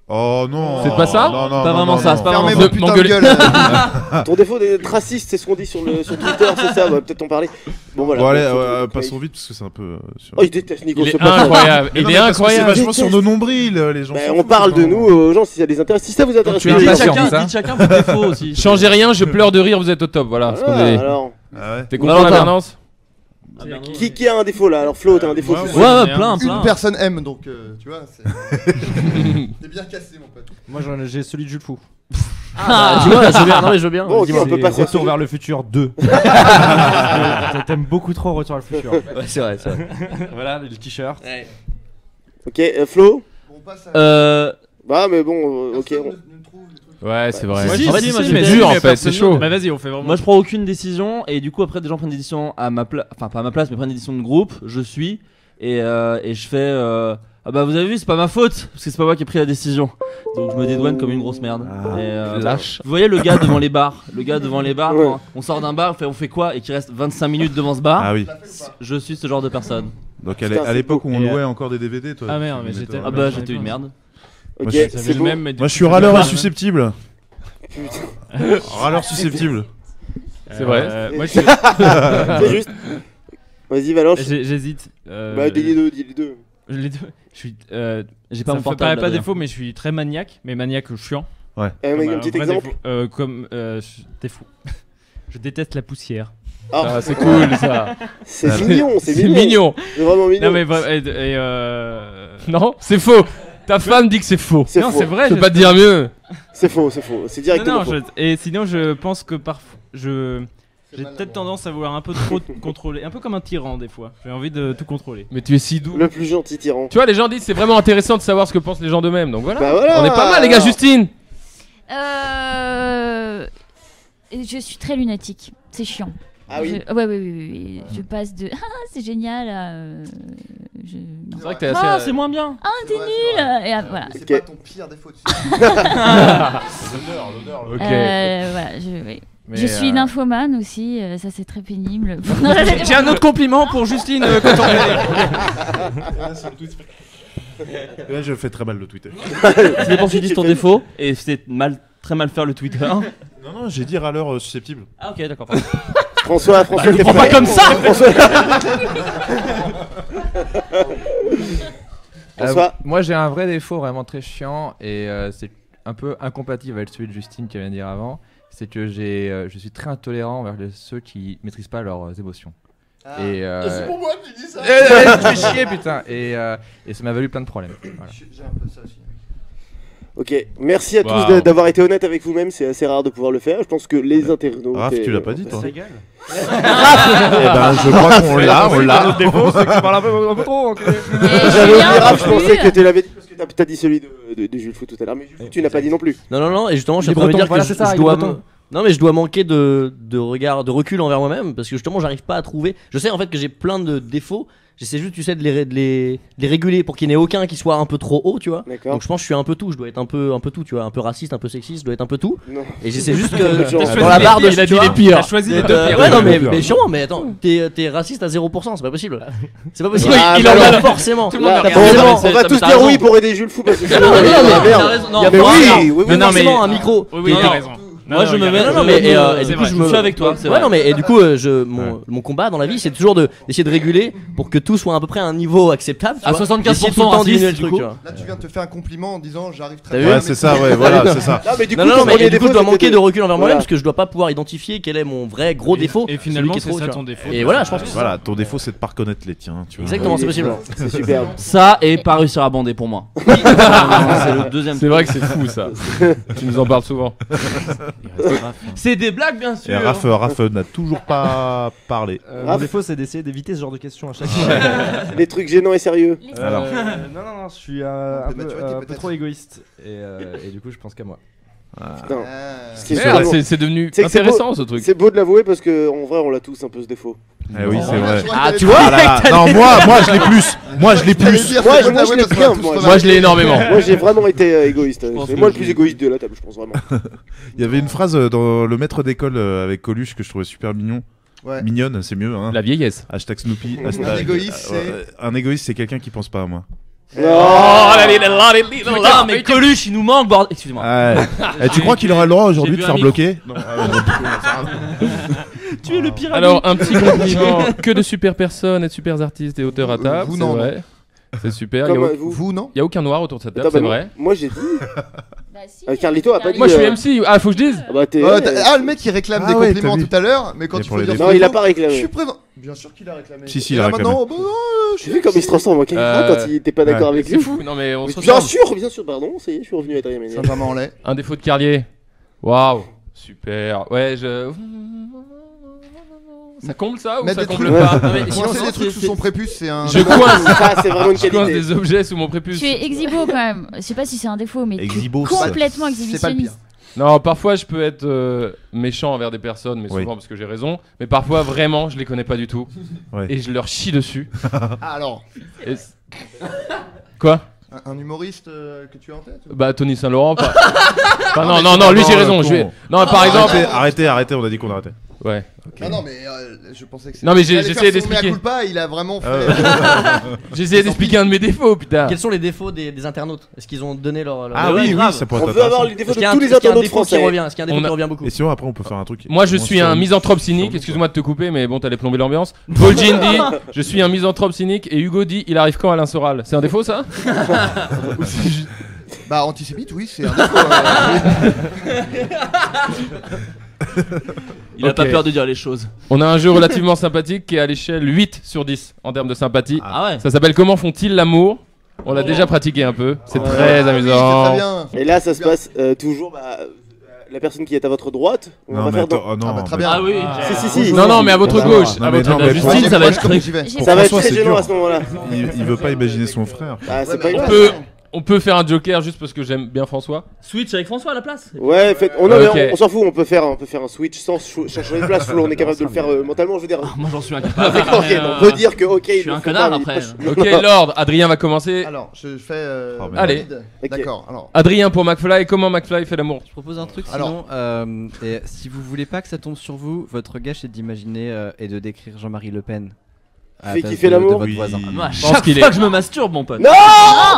Oh non. C'est pas ça? Non, non, Pas non, vraiment non, ça, non. c'est pas Fermez vraiment vos ça. putains de gueule. Ton défaut d'être raciste, c'est ce qu'on dit sur Twitter, c'est ça, on va peut-être en parler. Bon voilà. Bon, allez, Donc, passons vite parce que c'est un peu. sur- Oh, il déteste Nico, Il ce est passage. incroyable. Mais non, Il mais est parce que incroyable. C'est vachement sur nos nombrils, les gens. Ben, s'en on foutent, parle de maintenant. nous aux gens si ça les intéresse. Si ça vous intéresse, Tu es oui, impatient, chacun. ça. Dites chacun vos défauts aussi. Changez rien, je pleure de rire, vous êtes au top. Voilà. ce qu'on Voilà, dit. alors, Ah ouais. T'es content, la Bernance? qui a un défaut là? Alors Flo, t'as un défaut. Ouais, c'est ouais, sûr. ouais, plein. Une personne aime donc tu vois. T'es bien cassé mon pote. Moi j'ai celui de Jules Fou. Ah, tu vois, je veux bien. Non, mais je veux bien. Bon, ok, Dis-moi. on peut passer à Retour celui- vers le futur 2. T'aimes beaucoup trop Retour vers le futur. Ouais, c'est vrai, c'est vrai. Voilà, le t-shirt. Ok, Flo. On passe à. Bah, mais bon, ok. Ouais, c'est vrai. Si, En fait, si, c'est mais dur en mais fait, personne c'est chaud. d'autre. Bah vas-y, on fait vraiment. Moi je prends aucune décision et du coup après des gens prennent des décisions à ma place, enfin pas à ma place mais prennent des décisions de groupe, je suis et je fais ah bah vous avez vu c'est pas ma faute parce que c'est pas moi qui ai pris la décision donc je me dédouane comme une grosse merde. Et, lâche. Vous voyez le gars devant les bars, le gars devant les bars Ouais. quand on sort d'un bar, on fait quoi et qu'il reste 25 minutes devant ce bar, Ah oui. je suis ce genre de personne. Donc Putain, à l'époque où on Et, louait encore des DVD, toi. Ah merde, tu mais mettais- j'étais- Ah bah j'étais une merde. Ok, je- c'est bon. même. Moi je suis râleur insusceptible. Râleur susceptible. C'est vrai. Moi je C'est juste. Vas-y, Valence. j'hésite. Bah, dis les deux. Les deux. Je suis. J'ai pas Ça mon me portable. paraît pas Adrien. défaut, mais je suis très maniaque, mais maniaque chiant. Un Comme petit vrai exemple. défaut. Comme t'es fou. Je déteste la poussière. Ah, c'est cool ça. C'est mignon, c'est C'est mignon. mignon. C'est vraiment mignon. Non mais Non, c'est faux. Ta femme dit que c'est faux. C'est non, faux. c'est vrai. Je peux pas te dire mieux. C'est faux, c'est faux. C'est directement Non, faux. et sinon je pense que parfois j'ai peut-être tendance à vouloir un peu trop contrôler, un peu comme un tyran des fois. J'ai envie de tout contrôler. Mais tu es si doux. Le plus gentil tyran. Tu vois, les gens disent c'est vraiment intéressant de savoir ce que pensent les gens d'eux-mêmes. Donc voilà. Bah voilà. On est pas mal, les gars. Alors. Justine. Je suis très lunatique. C'est chiant. Ah oui. Ouais. Je passe de c'est génial à C'est vrai que t'es assez. Ah c'est moins bien. t'es nul. Et voilà. C'est Ok. pas ton pire défaut. Tu sais. Ok. Voilà, Mais, je suis nymphomane aussi, ça c'est très pénible. J'ai un autre compliment pour Justine quand on Là, je fais très mal le Twitter. Ça dépend si tu dis ton défaut et c'est très mal faire le Twitter. Non, j'ai dit râleur susceptible. Ah ok d'accord. François, t'es prends prêt pas comme ça. François. moi j'ai un vrai défaut vraiment très chiant et c'est un peu incompatible avec celui de Justine qui vient de dire avant. C'est que je suis très intolérant envers ceux qui maîtrisent pas leurs émotions. Et C'est pour moi que tu dis ça. tu fais chier putain et ça m'a valu plein de problèmes. Voilà. J'ai un peu ça aussi. Ok, merci à Waouh. tous d'avoir été honnêtes avec vous-même, c'est assez rare de pouvoir le faire. Je pense que les internautes. Raph, tu l'as pas dit, toi. Ça gueule. Eh ben, je crois qu'on l'a, on l'a. Notre défaut, c'est que tu parles un peu trop. J'avais oublié Raph, je pensais que tu l'avais dit parce que t'as dit celui de Jules Fou tout à l'heure, mais Jules Fou, tu n'as pas dit non plus. Non, et justement, je suis Les en train de me Bretons, dire voilà, que c'est ça, je les dois. Bretons. Non, mais je dois manquer de recul envers moi-même parce que justement, j'arrive pas à trouver. Je sais en fait que j'ai plein de défauts. J'essaie juste, tu sais, de les réguler pour qu'il n'y ait aucun qui soit un peu trop haut, tu vois. D'accord. Donc je pense que je suis un peu tout. Je dois être un peu tout, tu vois, un peu raciste, un peu sexiste. Je dois être un peu tout. Non. Et j'essaie juste que Genre, dans la barre de. Il a tu dit vois, les pires. T'as choisi les deux pires. Ouais, non, mais sûrement. Mais attends, t'es raciste à 0%, c'est pas possible. C'est pas possible. Ah, Il bah en alors, a forcément. Tout le monde Là, me on regarde. va tous dire oui pour aider Jules Fou parce que Non, mais merde. raison. Non, Mais mais oui, Mais non, mais forcément un micro. Oui, il a raison. Moi, je me mets. Non, mais et du coup, je suis avec toi. C'est Ouais, vrai. non, mais et du coup, mon combat dans la vie, c'est toujours d'essayer de réguler pour que tout soit à peu près à un niveau acceptable. tu À vois. 75% Essayer tout le temps diminuer le raciste, truc, du coup. tu vois. Là, tu viens de te faire un compliment en disant j'arrive T'as très vu bien. Ouais, c'est ça, ouais, voilà, c'est ça. Non, mais du coup, Non, ton mais premier du coup, défaut, je dois c'était manquer de recul envers moi-même Voilà. parce que je dois pas pouvoir identifier quel est mon vrai gros défaut. Et finalement, celui qui est c'est trop, ça tu vois. ton défaut. Et voilà, je pense que c'est ça. Voilà, ton défaut, c'est de pas reconnaître les tiens. Tu vois. Exactement, c'est possible. C'est superbe. Ça et pas réussir à bander pour moi. C'est le deuxième. C'est vrai que c'est fou ça. Tu nous en parles souvent. C'est des blagues, bien sûr. Et Raph n'a toujours pas parlé. Mon défaut, c'est d'essayer d'éviter ce genre de questions à chaque fois. Des trucs gênants et sérieux. Alors. Non, je suis un De maturité, peu peut-être. trop égoïste. Et du coup, je pense qu'à moi. Non. Ah. Ce qui est Merde, vraiment- c'est devenu C'est que c'est intéressant beau- ce truc. C'est beau de l'avouer parce que en vrai, on l'a tous un peu ce défaut. Eh oui, c'est vrai. Ah, tu vois, Ah là là. Non, moi je l'ai plus. Moi je l'ai plus. Moi, je l'ai bien. Moi je l'ai énormément. Moi, j'ai vraiment été égoïste. pense C'est que moi le je plus l'ai. égoïste de la table, je pense vraiment. Il y avait une phrase dans Le Maître d'école avec Coluche que je trouvais super mignon. Ouais. Mignonne, c'est mieux. Hein. La vieillesse. Hashtag Snoopy. Un égoïste, Un égoïste, c'est quelqu'un qui pense pas à moi. Putain, mais Coluche, il nous manque, bordel. Excusez-moi. Ouais. Et tu crois qu'il aurait le droit aujourd'hui J'ai de vu faire un bloquer Tu es le pire. Alors un petit compliment. Que de super personnes et de super artistes et auteurs à table. Vous, C'est non. vrai. C'est super. Comme Il vous. Vous, non y a aucun noir autour de cette table, Attends, c'est bah, vrai. Moi, j'ai dit. Bah si. Carlito a pas dit. Moi je suis MC. Ah, faut que je dise. Ah bah t'es. le mec il réclame Ah des ouais, compliments t'as vu. tout à l'heure, mais quand Et tu pour peux les dire défauts. Non, il a présent, pas je réclamé. suis présent. Bien sûr qu'il a réclamé. Si, si, Et il a là, réclamé. maintenant, bah, je Tu suis as vu comme il se transforme en Kevin Euh, quand il était pas d'accord ouais. avec C'est lui. fou. Non mais on se Bien ressemble. sûr, pardon, ça y est, je suis revenu à Adrien Méniel. Saint-Germain-en-Laye. Un défaut de Carlier. Waouh. Super. Ouais, ça comble ça ou Mettre ça des comble trucs- pas Non, mais Coincer sinon, des trucs sous son prépuce, c'est un. Je coince. Ça, c'est vraiment une Je coince qualité. des objets sous mon prépuce. Tu es exhibo quand même. Je sais pas si c'est un défaut, mais tu es Exhibo, complètement C'est pas le pire. exhibitionniste. Non, parfois je peux être méchant envers des personnes, mais souvent Oui. parce que j'ai raison. Mais parfois vraiment, je les connais pas du tout Ouais. et je leur chie dessus. Ah, alors, Et- Quoi? un humoriste que tu as en tête ou- Bah Tony Saint-Laurent. Pas... Enfin, non, mais non, c'est non, lui vraiment j'ai raison. un Je vais... con. Non, par exemple. Arrêtez, on a dit qu'on arrêtait. Ouais. Ah non, mais je pensais que c'était. Non, mais il allait j'essayais faire son mea d'expliquer. culpa, il a vraiment fait. J'ai essayé d'expliquer un de mes défauts, putain. Quels sont les défauts des internautes? Est-ce qu'ils ont donné leur. Ah Ouais, oui, oui, grave. ça pourrait On être veut avoir intéressant. les défauts Est-ce qu'il y de a un tous les est-ce qu'il y a un internautes défaut qui français. revient? Est-ce qu'il y a un défaut On a- qui revient beaucoup? Et sinon, après, on peut faire un truc. Moi je suis un misanthrope cynique, excuse-moi de te couper, mais bon, t'allais plomber l'ambiance. Paul Jean dit je suis un misanthrope cynique et Hugo dit il arrive quand Alain Soral. C'est un défaut ça? Ou c'est juste- Bah, antisémite, oui, c'est un défaut. Il a Ok. pas peur de dire les choses. On a un jeu relativement sympathique qui est à l'échelle 8 sur 10 en termes de sympathie. Ah ouais. Ça s'appelle Comment font-ils l'amour? On l'a déjà pratiqué un peu, c'est Ouais. très Ah oui, amusant. c'est très bien. Et là, ça se passe toujours. La personne qui est à votre droite, on Non, va mais faire. attends, oh non. Ah, bah, très mais- bien. Ah oui. Si. Non, non, mais à votre Non, gauche, non, à mais votre non, mais Justine, Justine, ça va être Moi, très... j'y vais. J'ai Pour Ça va être François, très c'est gênant dur. à ce moment-là. Il veut pas imaginer son frère. Ah, c'est pas On grave. peut faire un joker juste parce que j'aime bien François. Switch avec François à la place. Ouais, non, mais Ok. on s'en fout, on peut faire un switch sans changer de place, on est capable de le faire mentalement, je veux dire. Moi j'en suis incapable. Ok, on peut dire que ok. Je suis un connard après. Ok, Lord, Adrien va commencer. Alors, je fais. Oh, mais Allez. valide. Ok. D'accord, alors. Adrien pour McFly, comment McFly fait l'amour? Je propose un truc, Alors. sinon, et si vous voulez pas que ça tombe sur vous, votre gage c'est d'imaginer et de décrire Jean-Marie Le Pen. à la Fait place qui fait de l'amour votre Oui. voisin. Moi, à pense chaque qu'il fois est- que je me masturbe, mon pote. Non,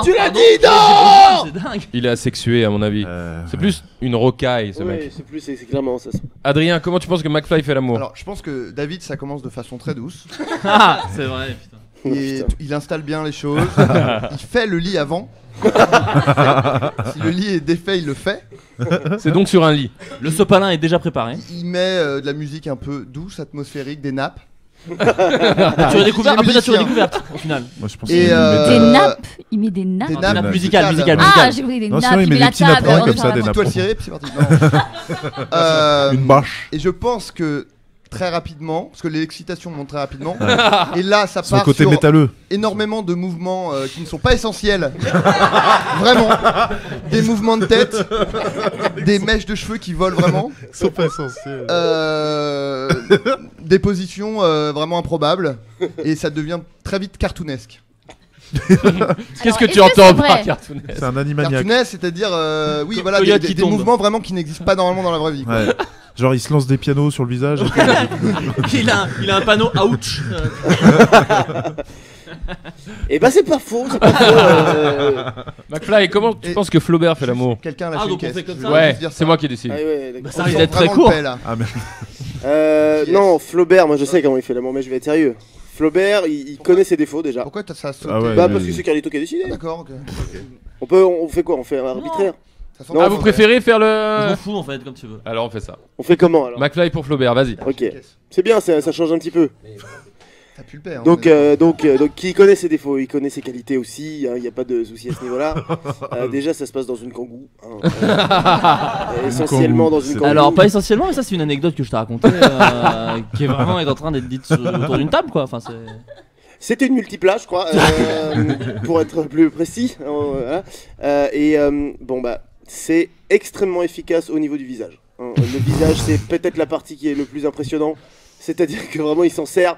tu l'as dit, non. C'est dingue. Il est asexué à mon avis. C'est plus une rocaille ce mec. Ouais, c'est clairement ça. Adrien, comment tu penses que McFly fait l'amour? Alors, je pense que David, ça commence de façon très douce. Ah, c'est vrai, putain. Et Putain. il installe bien les choses. Il fait le lit avant. Si le lit est défait, il le fait. C'est donc sur un lit. Le sopalin est déjà préparé. Il met de la musique un peu douce, atmosphérique, des nappes. Nature et découverte, un peu nature et musicien. découverte au final. Moi, je pense Et, qu'il met Des de- nappes. Il met des nappes. Des Des nappes nappes musicales. musicales. Ah, j'ai pris des Non, nappes. sinon, il Il met met des la petits table. napperins on comme va ça, faire des un- nappes. Toile cirée, puis c'est parti. Non. Une bâche. Et je pense que très rapidement, parce que l'excitation monte très rapidement, et là ça Son part côté sur métalleux. énormément de mouvements qui ne sont pas essentiels. Vraiment. Des mouvements de tête, des mèches de cheveux qui volent vraiment. Ils sont pas essentiels. Des positions vraiment improbables, et ça devient très vite cartoonesque. Qu'est-ce que est-ce tu que entends c'est par vrai cartoonesque? C'est un animaniaque. Cartoonesque, c'est-à-dire oui, voilà, Coyote des qui tombe. mouvements vraiment qui n'existent pas normalement dans la vraie vie. quoi. Ouais. Genre, il se lance des pianos sur le visage. et puis- Il a un panneau ouch. Et bah c'est pas faux, c'est pas faux. McFly, comment tu penses que Flaubert fait l'amour? Quelqu'un l'a Ah, fait donc une on fait caisse. comme Je ça. voulais Ouais, juste dire c'est ça. moi qui décide. Ah ouais, d'accord. Ça On risque sent d'être très vraiment court. le paix, là. Ah, mais Non, Flaubert, moi je sais comment il fait l'amour, mais je vais être sérieux. Flaubert, il connaît ses défauts déjà. Pourquoi ça a sauté Ah ouais, Bah mais- parce que c'est Carlito qui a décidé. Ah, d'accord, ok. On fait quoi? On fait un arbitraire. Ça sent Non, Ah, bon, vous ouais. préférez faire Je le. m'en fous en fait, comme tu veux. Alors on fait ça. On fait comment alors? McFly pour Flaubert, vas-y. Ok. C'est bien, ça change un petit peu. Ça pue le paix. hein, Donc, on est- qui connaît ses défauts, il connaît ses qualités aussi, il n'y a pas de souci à ce niveau-là. Déjà, ça se passe dans une kangou. Hein, essentiellement dans une kangou. Alors, pas essentiellement, mais ça, c'est une anecdote que je t'ai racontée qui est vraiment en train d'être dite autour d'une table, quoi. Enfin, c'est. C'était une multiplage, je crois, pour être plus précis. Voilà. Bon, bah, c'est extrêmement efficace au niveau du visage. Hein. Le visage, c'est peut-être la partie qui est le plus impressionnant. C'est-à-dire que vraiment, il s'en sert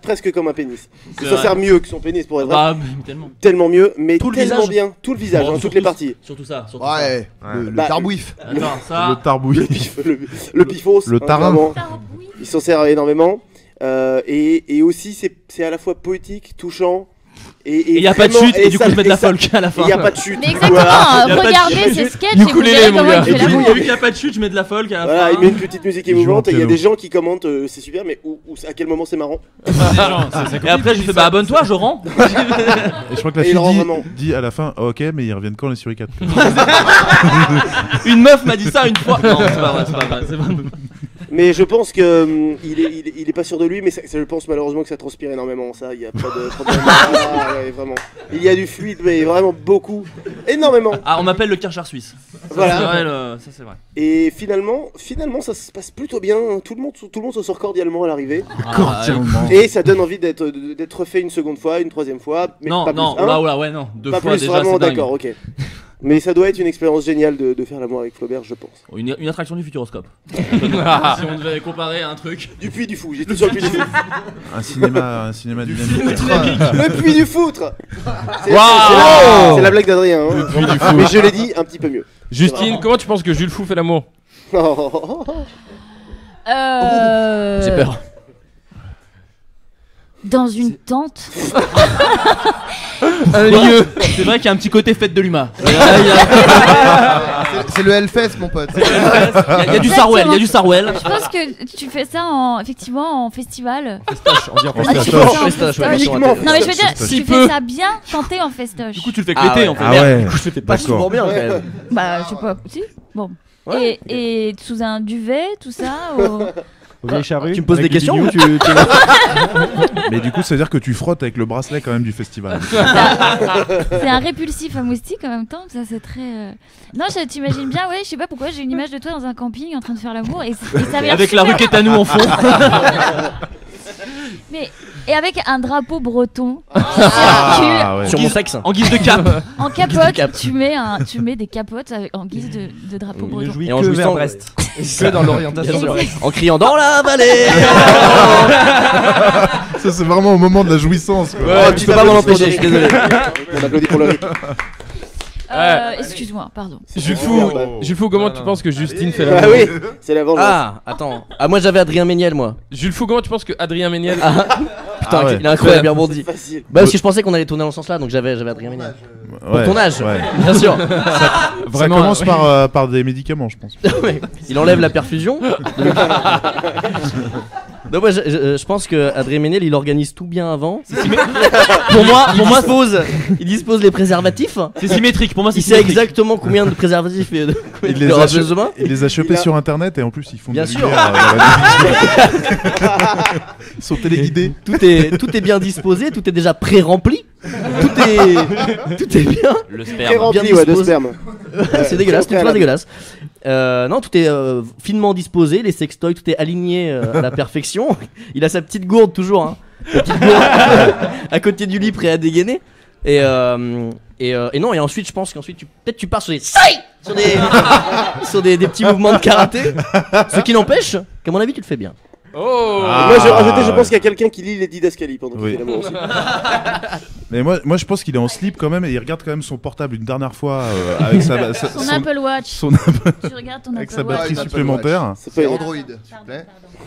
presque comme un pénis. Il s'en sert mieux que son pénis pour être Bah, tellement. tellement mieux, mais Tout le tellement visage. bien. Tout le visage, Bon, hein, toutes les parties. Surtout ça. Surtout Ouais, Ouais. le Bah, tarbouif. ça. Attends, ça. Le tarbouille. Le pifos. Le tarin. vraiment. Il s'en sert énormément. Et aussi, c'est à la fois poétique, touchant. Et il y a pas de vraiment- chute, et du coup, ça- je mets de la ça- folk à la fin. Il y a pas de chute. Mais exactement, Voilà. Il y a pas de regardez chute. ces sketchs et vous Ukulélé, verrez mon comment gars. il fait Et puis, l'amour. vu qu'il n'y a pas de chute, je mets de la folk à la Voilà, fin. il met une petite musique Il joue émouvante et il y a en des piano. gens qui commentent c'est super, mais à quel moment c'est marrant. Et après, je lui fais bah abonne-toi, je rends. Et je crois que la Et il fille rend vraiment. dit à la fin ok, mais ils reviennent quand les suricates? Une meuf m'a dit ça une fois. Non, c'est pas vrai, c'est pas vrai. C'est pas... Mais je pense que il est pas sûr de lui, mais je pense malheureusement que ça transpire énormément. Ça, il y a pas de problème. Ah, ouais, vraiment. Il y a du fluide, mais vraiment beaucoup, énormément. Ah, on m'appelle le Karcher suisse. Ça, Voilà. c'est vrai, ça c'est vrai. Et finalement, ça se passe plutôt bien. Tout le monde se sort cordialement à l'arrivée. Cordialement. Et ça donne envie d'être refait une seconde fois, une troisième fois. Mais Non, pas non, plus, hein. oula, ouais, non. Deux Pas fois plus, déjà, vraiment, c'est dingue. d'accord, ok. Mais ça doit être une expérience géniale de faire l'amour avec Flaubert, je pense. Une attraction du futuroscope. Si on devait comparer un truc. Du Puy du Fou, j'étais sur le Puy du Fou. Un cinéma dynamique. Le Puy du Foutre. C'est Waouh. c'est la blague d'Adrien. Hein. Puy du Fou. Mais je l'ai dit un petit peu mieux. Justine, comment tu penses que Jules Fou fait l'amour? J'ai peur. Dans une tente. Un lieu. C'est vrai qu'il y a un petit côté fête de l'humain. C'est le Hellfest, mon pote. Il y a du Sarwell, il y a du Sarwell. Je pense que tu fais ça effectivement en festival. Festoche, on dit en Ah, tu festoche. fais ça en Festoche, ouais, festoche. uniquement. Non mais je veux dire, Si tu peu. fais ça bien quand t'es en festoche. Du coup, tu le fais que l'été en fait. Ah ouais. Du coup, je le fais pas D'accord. souvent bien quand même. Bah je sais pas. Si. Bon. Et sous un duvet, tout ça. Au vieille charrue. Tu me poses des avec questions bignou. ou tu... Mais du coup, ça veut dire que tu frottes avec le bracelet quand même du festival. C'est un répulsif à moustique en même temps. Ça c'est très. Non, t'imagines bien. Ouais, je sais pas pourquoi j'ai une image de toi dans un camping en train de faire l'amour et ça avait l'air Avec la super- rue Quétanou en fond. Mais et avec un drapeau breton Ah ouais. Sur mon sexe. En guise de cap. en capote. Tu mets des capotes en guise de drapeau Il ne breton. jouit Et en que jouissant- vers Brest. Que dans l'orientation. En criant dans la vallée. Ça, c'est vraiment au moment de la jouissance. Quoi. Ouais, tu peux pas m'en empêcher, je suis désolé. On applaudit pour le rythme. Excuse-moi, pardon. Jules Fou, Jules Fou, comment tu penses que Justine fait l'amour? Ah oui, c'est la vengeance. Ah, attends. Ah, moi j'avais Adrien Méniel, moi. Jules Fou, comment tu penses que Adrien Méniel? Putain, Ah ouais. il a incroyable bien rebondi. C'est facile. Bah, parce que je pensais qu'on allait tourner dans ce sens-là, donc j'avais Adrien Méniel. Pour Ouais, ton âge, ouais. bien sûr. Ça commence par des médicaments, je pense. Ouais. Il enlève la perfusion. Non, moi, je pense que Adrien Méniel, il organise tout bien avant. Pour moi, il dispose les préservatifs. c'est symétrique. Pour moi, c'est Il sait symétrique. exactement combien de préservatifs et de combien Il il aura besoin. les a chopés sur internet et en plus ils font Bien de la sûr. lumière, Ils sont téléguidés. Tout est bien disposé, tout est déjà pré-rempli. Tout est bien. Le Très sperme. rempli, bien ouais, de disposé. sperme. C'est dégueulasse, très c'est pas préalable. dégueulasse. Non, tout est finement disposé, les sextoys, tout est aligné à la perfection. Il a sa petite gourde toujours, hein. La petite gourde à côté du lit prêt à dégainer. Et non, et ensuite je pense qu'ensuite tu pars sur des sur des petits mouvements de karaté. Ce qui n'empêche qu'à mon avis tu le fais bien. Oh Moi, je rajoutais, je pense qu'il y a quelqu'un qui lit les didascalies pendant qu'il Oui. fait l'amour aussi. Mais moi je pense qu'il est en slip quand même et il regarde quand même son portable une dernière fois avec Son Apple Watch. son Tu regardes ton avec Apple sa Watch. batterie Ah, supplémentaire. C'est Android, s'il te plaît.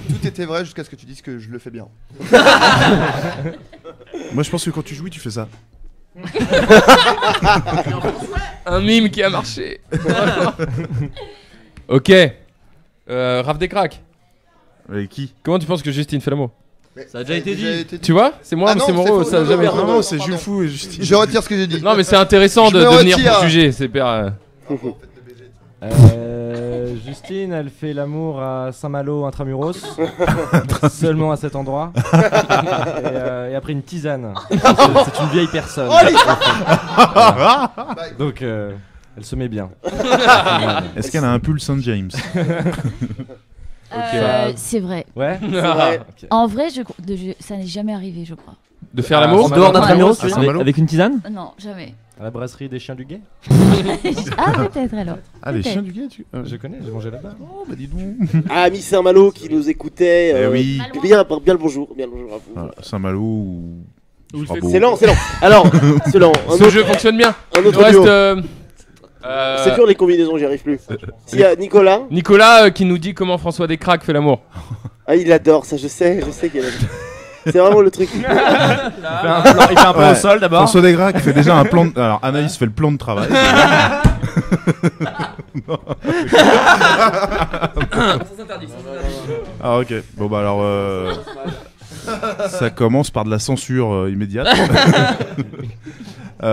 Tout était vrai jusqu'à ce que tu dises que je le fais bien. Moi je pense que quand tu jouis tu fais ça. Un mime qui a marché. Ok. Raph des cracks. Avec qui? Comment tu penses que Justine fait l'amour? Ça a déjà été dit. Tu vois? C'est moi, Ah non, c'est c'est Moreau, faux, ça a non, jamais non, été. non, Non, c'est pardon. Jules Fou et Justine. Je retire ce que j'ai dit. Non, mais c'est intéressant Je de me devenir retire. pour juger. C'est hyper. Justine, elle fait l'amour à Saint-Malo intramuros, seulement à cet endroit, et après une tisane. C'est une vieille personne. Voilà. Donc, elle se met bien. Est-ce qu'elle a un pull Saint James? C'est vrai. Ouais. C'est vrai. Ok. En vrai, ça n'est jamais arrivé, je crois. De faire l'amour? En dehors d'Intramuros, tu veux dire Saint-Malo. Avec une tisane? Non, jamais. À la brasserie des chiens du guet. Ah, peut-être alors. Ah, les Peut-être. chiens du guet, tu. Je connais, j'ai mangé là-bas. Oh, bah dis donc. Ah, Miss Saint-Malo qui nous écoutait. Eh oui. Bien le bonjour. Bien le bonjour à vous. Voilà, Saint-Malo ou. il Bravo. fait C'est lent, c'est lent. Alors, c'est lent. Un Ce autre, jeu fonctionne bien. un Il autre nous reste duo. C'est dur les combinaisons, j'y arrive plus. S'il y a Nicolas. Nicolas qui nous dit comment François Descraques fait l'amour. Ah, il adore ça, je sais qu'il adore. C'est vraiment le truc. Il fait un plan Ouais. au sol d'abord. François Descraques fait déjà un plan. Alors Anaïs fait le plan de travail. Ah ok. Bon bah alors. Ça commence par de la censure immédiate.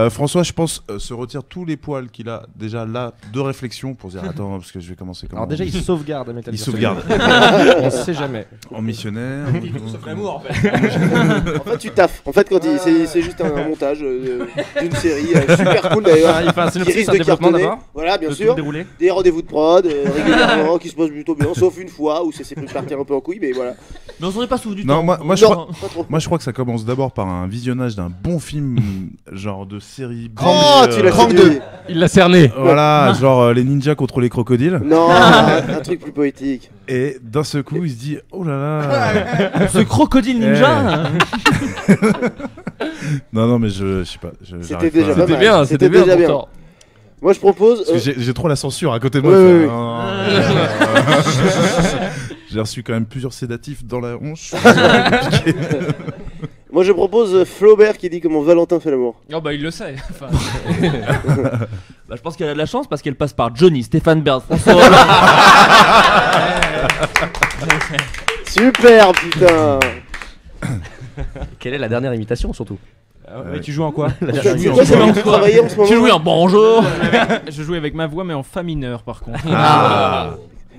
François, je pense, se retire tous les poils qu'il a déjà là de réflexion pour dire attends parce que je vais commencer comment. Alors déjà, il sauvegarde Metal Il Gear sauvegarde. On sait jamais. En missionnaire. en fait. En fait, tu taffes. En fait, quand c'est juste un montage d'une série super cool d'ailleurs. Il fait un Qui synopsis, risque un de développement cartonner. d'abord. Voilà, bien De sûr. tout dérouler. Des rendez-vous de prod régulièrement qui se passent plutôt bien, sauf une fois où c'est partir un peu en couille, mais voilà. Mais on s'en est pas souvenu du Non, temps. moi, Non, je crois, pas trop. moi je crois que ça commence d'abord par un visionnage d'un bon film, genre de série. Oh, tu l'as Krang fait 2. Il l'a cerné. Voilà, genre les ninjas contre les crocodiles. Non, un truc plus poétique. Et d'un seul coup, il se dit oh là là. Ce crocodile ninja. Non, mais je sais pas. C'était déjà pas C'était mal. bien, c'était bien déjà bien. pourtant. Moi, je propose. Parce que j'ai trop la censure à côté de moi. Oui, J'ai reçu quand même plusieurs sédatifs dans la hanche. Moi, je propose Flaubert qui dit comment Valentin fait l'amour. Oh bah il le sait. Enfin, Bah, je pense qu'elle a de la chance parce qu'elle passe par Johnny, Stéphane Bern, François Hollande. Super, putain. Quelle est la dernière imitation surtout? Mais tu joues en quoi? C'est quoi ça que tu travailles en ce moment? Tu joues en bonjour. je jouais avec ma voix mais en fa mineur par contre. Ah.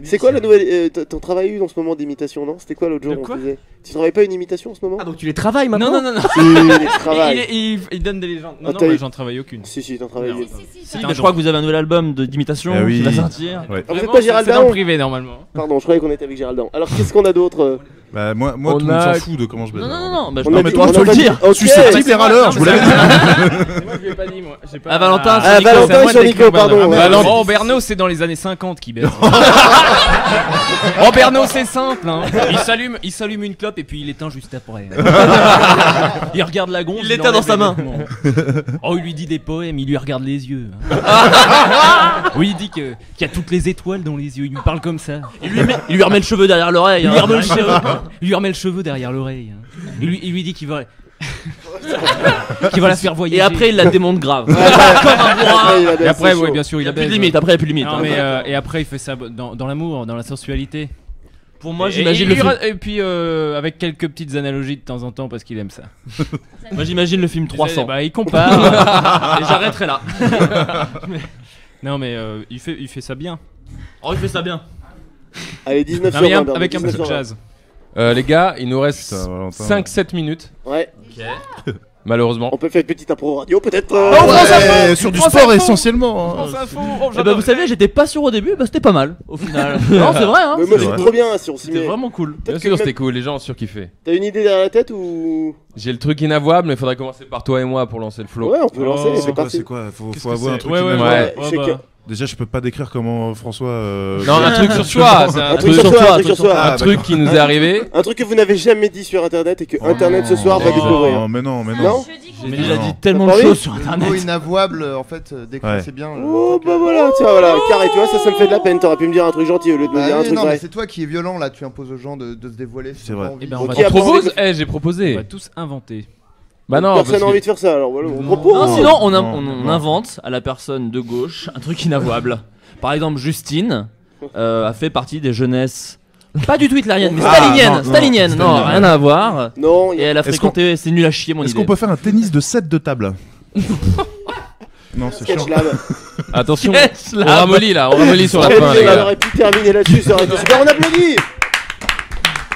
C'est quoi la nouvelle. T'en travailles eu en ce moment d'imitation, non? C'était quoi l'autre jour De quoi on faisait? Tu travailles pas une imitation en ce moment? Ah donc tu les travailles maintenant? Non. Si, les travail. Il donne des légendes. Non, Ah, non, t'as mais eu- j'en travaille aucune. Si, t'en travailles une. Si, mais je crois que vous avez un nouvel album d'imitation Ah oui. qui va sortir. Ouais. Ah, vous êtes Vraiment, pas c'est Gérald dans le Daron? privé normalement. Pardon, je croyais qu'on était avec Gérald Daron. Alors, qu'est-ce qu'on a d'autre? Bah, moi On tout le monde a- s'en fout de comment je baise. Non, bah, On non, a mais dit- toi, on je a peux pas le dit- dire. Ok. Susceptible et râleur, je vous l'avais dit. C'est moi je l'ai pas dit moi. J'ai pas- Ah, Valentin, Ah, c'est Nico. Valentin, C'est à moi sur de Nico, l'écrire, pardon. Bernard. Ouais. Bah, oh, Berno, c'est dans les années 50 qui baisse. Oh, Berno, c'est simple. Hein. Il s'allume une clope et puis il éteint juste après. Il regarde la gonze. Il l'éteint dans enlève sa les main. vêtements. Oh, il lui dit des poèmes, il lui regarde les yeux. Oui, il dit qu'il y a toutes les étoiles dans les yeux. Il me parle comme ça. Il lui remet le cheveu derrière l'oreille. Il lui hein. remet le cheveu derrière l'oreille. Hein. Il lui dit qu'il va. Qu'il va la faire voyager. Et après, il la démonte grave. Et après, oui, bien sûr, Il il y a a plus de limite. Après, il y a plus de limite. Non, hein. mais et après, il fait ça dans l'amour, dans la sensualité. Pour moi, Et j'imagine il le y film. aura- Et puis avec quelques petites analogies de temps en temps parce qu'il aime ça. Moi, j'imagine le film 300. Bah, il compare. Et j'arrêterai là. Non, mais il fait ça bien. Oh, il fait ça bien. Allez, 19 Non, sur mais 20. avec un peu de 19 sur 20. jazz. Les gars, il nous reste Putain, Valentin. 5-7 minutes, Ouais. malheureusement. On peut faire une petite impro radio peut-être. Ouais, sur du sport essentiellement. hein. Eh bah, vous savez, j'étais pas sûr au début, bah c'était pas mal au final. Non, c'est vrai, hein. Mais moi c'est j'aime vrai. trop bien si on s'y C'était met. vraiment cool. Bien Peut-être sûr, que c'était même- cool, les gens ont surkiffé. T'as une idée derrière la tête ou. J'ai le truc inavouable, mais il faudrait commencer par toi et moi pour lancer le flow. Ouais, on peut lancer, Oh, c'est C'est quoi, parti. c'est quoi Faut Qu'est-ce que avouer c'est un truc Ouais, ouais, inavouable. ouais. Je sais que- Déjà, je peux pas décrire comment François. Non, un truc sur soi, c'est un Un truc truc, sur toi, un truc sur toi. un truc qui nous est arrivé. Un truc que vous n'avez jamais dit sur internet et que internet ce soir va Non, découvrir. mais non, mais non. Non. J'ai J'ai déjà Non. dit tellement T'as de parlé choses sur Le internet. mot inavouable, en fait, décrit Ouais. c'est bien. Oh bah voilà, tiens voilà, carré, tu vois, ça me fait de la peine. T'aurais pu me dire un truc gentil au lieu de me Bah dire un oui, truc non, mais vrai. c'est toi qui es violent là, tu imposes aux gens de se dévoiler. C'est vrai. Eh ben, on va Ok, tous- après, Propose j'ai on proposé. va tous inventer. Bah non, Personne parce n'a que- envie de faire ça alors voilà, on Non, propose. sinon on Non. invente à la personne de gauche un truc inavouable. Par exemple, Justine a fait partie des jeunesses. Pas du tout hitlérienne, mais Ah, stalinienne. non, Stalinienne, non, stalinienne. rien à voir. Non, Et elle a Est-ce fréquenté, c'est nul à chier mon Est-ce idée. qu'on peut faire un tennis de 7 de table? Non, c'est chiant. Sketch Lab. Attention, Sketch on Lab. ramollit là, on ramollit sur la Sketch fin, les Lab, on gars. aurait pu terminer là-dessus, ça aurait été super. On applaudit.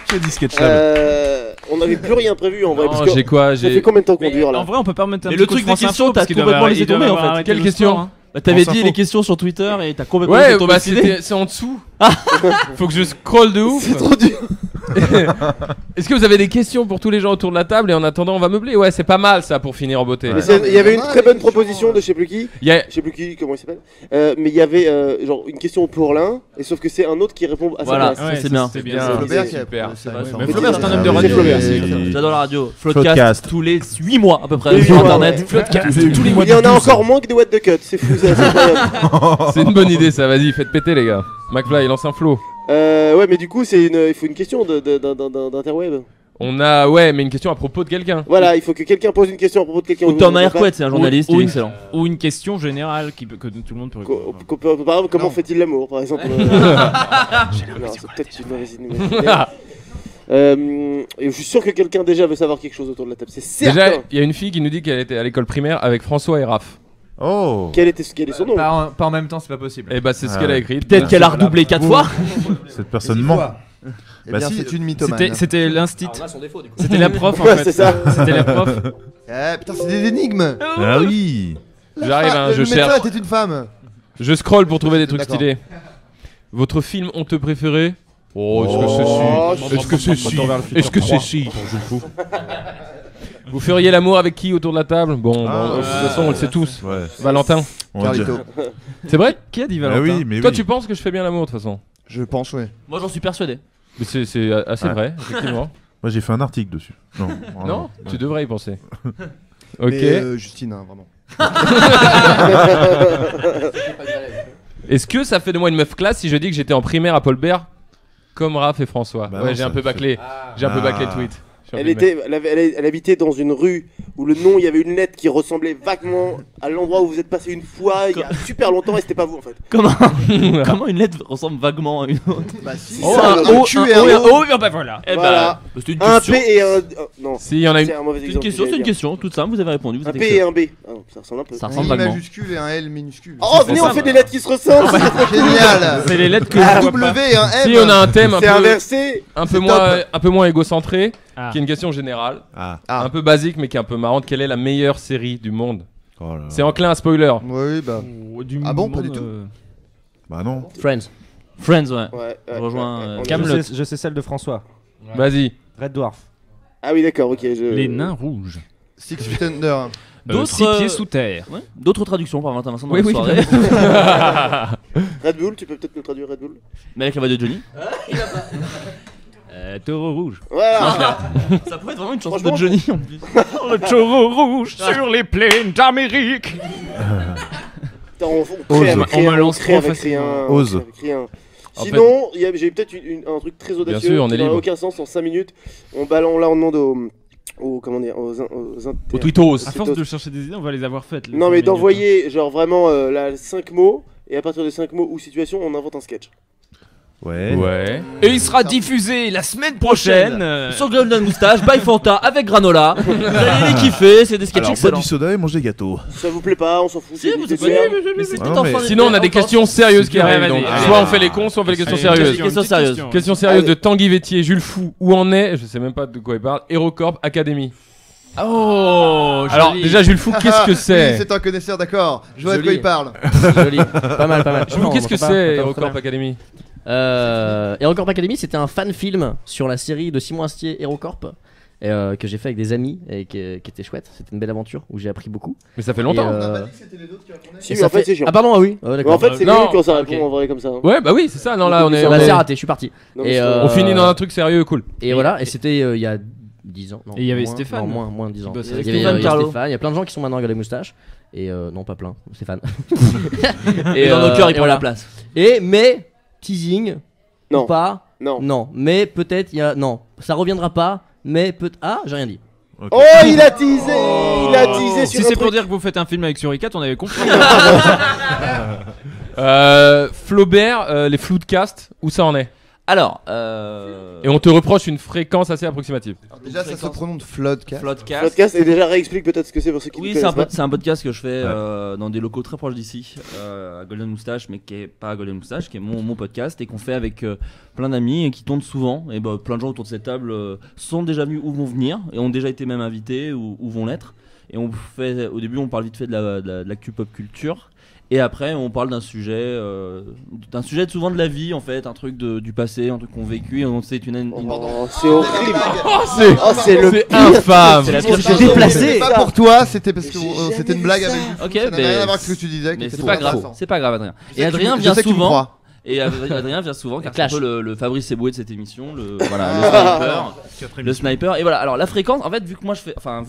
Qui a dit sketch lab? On n'avait plus rien prévu en vrai. Non, parce que j'ai quoi Ça fait J'ai combien de temps qu'on dure En là? vrai, on peut pas mettre un Mais petit le coup de truc des France questions, Info, t'as parce qu'ils doivent complètement avoir- laissé ils doivent tomber, en avoir fait. arrêté Quelle le question sport, hein. Bah, t'avais France dit Info. les questions sur Twitter et t'as complètement Ouais, laissé tomber bah cette idée. c'est en dessous. Faut que je scroll de ouf. C'est trop dur. Est-ce que vous avez des questions pour tous les gens autour de la table et en attendant on va meubler? Ouais, c'est pas mal ça pour finir en beauté. Mais il y avait une très bonne proposition de je sais plus qui. Il y a- Je sais plus qui, comment il s'appelle. Mais il y avait genre une question pour l'un, et sauf que c'est un autre qui répond à sa Voilà, place. ça, Ouais, c'est bien. c'est bien. bien. C'est Flaubert qui a- super. c'est vrai, vrai, ça. Mais Mais Flaubert, c'est un homme de Ah, radio. Flaubert. merci. J'adore la radio. Floodcast. Floodcast tous les 8 mois à peu près Oui, sur ouais, internet. ouais. Floodcast. Tous les mois Il y en de a 12. encore moins que des what the cut, c'est fou ça, c'est incroyable. C'est une bonne idée ça, vas-y, faites péter les gars. McFly, lance un flow. Ouais, mais du coup, il faut une question d'interweb. On a, ouais, mais une question à propos de quelqu'un. Voilà, il faut que quelqu'un pose une question à propos de quelqu'un. Ou Thomas Hercouet, c'est un journaliste, il est Ou excellent. Ou une question générale que tout le monde peut répondre. Par exemple, comment Non. fait-il l'amour, par exemple Non, c'est peut-être une mauvaise idée. Et je suis sûr que quelqu'un déjà veut savoir quelque chose autour de la table, c'est certain. Déjà, il y a une fille qui nous dit qu'elle était à l'école primaire avec François et Raph. Oh. Quel était son nom Pas en même temps, c'est pas possible. Et bah c'est ce Ah qu'elle a ouais. écrit. Peut-être qu'elle a redoublé 4 fois. Cette personne ment. Eh Bah bien, si. c'est une mythomane. C'était l'instit. on a son défaut du coup. C'était la prof en Ouais, fait. c'est ça. C'était la prof. Eh putain, c'est des énigmes. Ah oui. J'arrive, hein, je Le médecin cherche. était une femme. Je scroll pour trouver des trucs D'accord. stylés. Votre film honteux préféré? Oh, est-ce Oh, que c'est si? Est-ce que c'est si? Est-ce que c'est si? Vous feriez l'amour avec qui autour de la table? Bon, Ah, bon, de toute façon, on le sait tous. Ouais. Valentin. On va dire. Carlito. C'est vrai? Qui a dit Ah Valentin? oui, mais Toi, oui. tu penses que je fais bien l'amour de toute façon? Je pense, ouais. Moi j'en suis persuadé. Mais c'est assez Ouais. vrai, effectivement. Moi, j'ai fait un article dessus. Non. Non? Ouais. Tu devrais y penser. Ok. Mais Justine, hein, vraiment. Est-ce que ça fait de moi une meuf classe si je dis que j'étais en primaire à Paul Bert comme Raph et François? Bah Ouais, non, j'ai un ça peu fait- baclé. J'ai un peu Ah. baclé le tweet. Je suis un Elle, peu le mec. était, elle habitait dans une rue où le nom, il y avait une lettre qui ressemblait vaguement à l'endroit où vous êtes passé une fois il y a super longtemps et c'était pas vous en fait. Comment une lettre ressemble vaguement à une autre? Bah si, Oh, ça, un un O, Q un et un O et un O. Oh, bah voilà. Eh Voilà. bah, c'est une Un question. P et un. Non, Si, il y en a une. c'est un mauvais C'est une exemple. question, j'allais c'est une dire. question. Tout ça, vous avez répondu. Vous Un êtes P et excellent. un B. Ah non, ça ressemble un peu. Ça Un ressemble I vaguement. majuscule et un L minuscule. Oh, venez, on fait des lettres qui se ressemblent. c'est trop cool. Génial. C'est les lettres que Un je vois pas. W et un M. Si on a un thème C'est inversé. C'est top. un peu moins égocentré, Ah. qui est une question générale, Ah. Ah. un peu basique mais qui est un peu marrante. Quelle est la meilleure série du monde? Oh là là. C'est enclin à spoiler. Oui, bah. Oh, du Ah bon, pas monde, du tout. Bah non. Friends. Friends, ouais. Ouais, Je rejoins, on est- Camelot. Je sais celle de François. Vas-y. Red Dwarf. Ah oui, d'accord, ok. Les nains rouges. Six Feet Under. D'autres, 6 pieds sous terre. Ouais. D'autres traductions par Valentin Vincent dans Oui, la oui. soirée. Red Bull, tu peux peut-être nous traduire Red Bull. Mais avec la voix de Johnny. Taureau rouge. Voilà. Ça pourrait être vraiment une chanson Franchement, de Johnny en plus. Le taureau rouge sur les plaines d'Amérique. Putain, on Ose. crée avec On rien, me lance crée trop avec facilement. rien, Ose. on crée avec rien. En Sinon, j'ai peut-être un truc très audacieux sûr, on qui est n'a libre. aucun sens en 5 minutes. On demande comment dire, Au tweetos. À force de chercher des idées, on va les avoir faites. les Non mais minutes. d'envoyer genre vraiment 5 mots et à partir de 5 mots ou situation on invente un sketch. Ouais. Et il sera diffusé la semaine prochaine. Sur Golden Moustache, by Fanta, avec Granola. Vous allez les kiffer, c'est des sketchs Alors, excellents. bois du soda et mange des gâteaux. Ça vous plaît pas, on s'en fout. Si, vous êtes Mais c'est Ah non, mais- Sinon, on a des questions sérieuses qui Ouais, arrivent. vas-y, Donc, allez. soit on fait les cons, soit on fait les questions Allez, sérieuses. Questions sérieuses. Question sérieuse Allez. de Tanguy Vétier, Jules Fou. Où en est, je sais même pas de quoi il parle, HeroCorp Academy. Oh, Alors, joli. déjà, Jules Fou, qu'est-ce que Oui, c'est c'est un connaisseur, d'accord. Je vois de quoi Joli. il parle. Joli. Pas mal, pas mal. Jules Fou, qu'est-ce que c'est HeroCorp Academy? HeroCorp Academy, c'était un fan film sur la série de Simon Astier, HeroCorp, que j'ai fait avec des amis et qui était chouette. C'était une belle aventure où j'ai appris beaucoup. Mais ça fait longtemps. Et, On n'a pas dit que c'était les autres qui répondaient. Si, et mais ça en fait, fait- c'est chiant. Ah, pardon, ah oui. Ouais, Mais d'accord. en fait, c'est Non. mieux quand ça répond Ok. en vrai comme ça. Ouais, bah oui, c'est ça. Non, là, on est. Bah, on est- c'est raté, je suis parti. Non, mais Et, c'est- On finit dans un truc sérieux, cool. Et voilà, et c'était il y a 10 ans. Non, Et il y avait moins, Stéphane. non, moins de 10 ans. bosse Il y avec avait Stéphane Carlo. Stéphane, il y a plein de gens qui sont maintenant à Golden Moustache. Et non, pas plein, Stéphane. Et dans nos cœurs, il et prend voilà. la place. Mais, teasing, Non. ou pas, Non. non. Mais peut-être, il y a. Non, ça reviendra pas, mais peut Ah, j'ai rien dit. Ok. Oh, il a teasé. Il a teasé sur Si un c'est pour truc. dire que vous faites un film avec Suricat, on avait compris. Flaubert, les floodcasts, où ça en est? Alors, Et on te reproche une fréquence assez approximative. Alors, déjà, ça se prononce Floodcast. Floodcast. Podcast, et déjà réexplique peut-être ce que c'est pour ceux qui Oui, ne c'est un, connaissent pas. c'est un podcast que je fais dans des locaux très proches d'ici, à Golden Moustache, mais qui est pas à Golden Moustache, qui est mon podcast, et qu'on fait avec plein d'amis et qui tournent souvent. Et bah, plein de gens autour de cette table sont déjà venus ou vont venir, et ont déjà été même invités ou vont l'être. Et on fait, au début, on parle vite fait de l'actu pop culture. Et après, on parle d'un sujet souvent de la vie, en fait, un truc du passé, un truc qu'on a vécu. Et on sait Oh, c'est horrible. C'est le c'est pire. infâme. C'est la pire J'ai chose. déplacé. C'était pas pour toi, c'était parce que J'ai c'était une blague avec Jules Fou. Ok, Ça n'avait mais rien à voir avec ce que tu disais. qui Mais était c'est trop pas grave, intéressant. c'est pas grave, Adrien. Je sais Et que tu- Adrien je vient sais que tu me souvent. crois. Et Adrien vient souvent car c'est un Clash. peu le Fabrice Eboué de cette émission, le sniper. Le sniper. Et voilà, alors la fréquence, en fait, vu que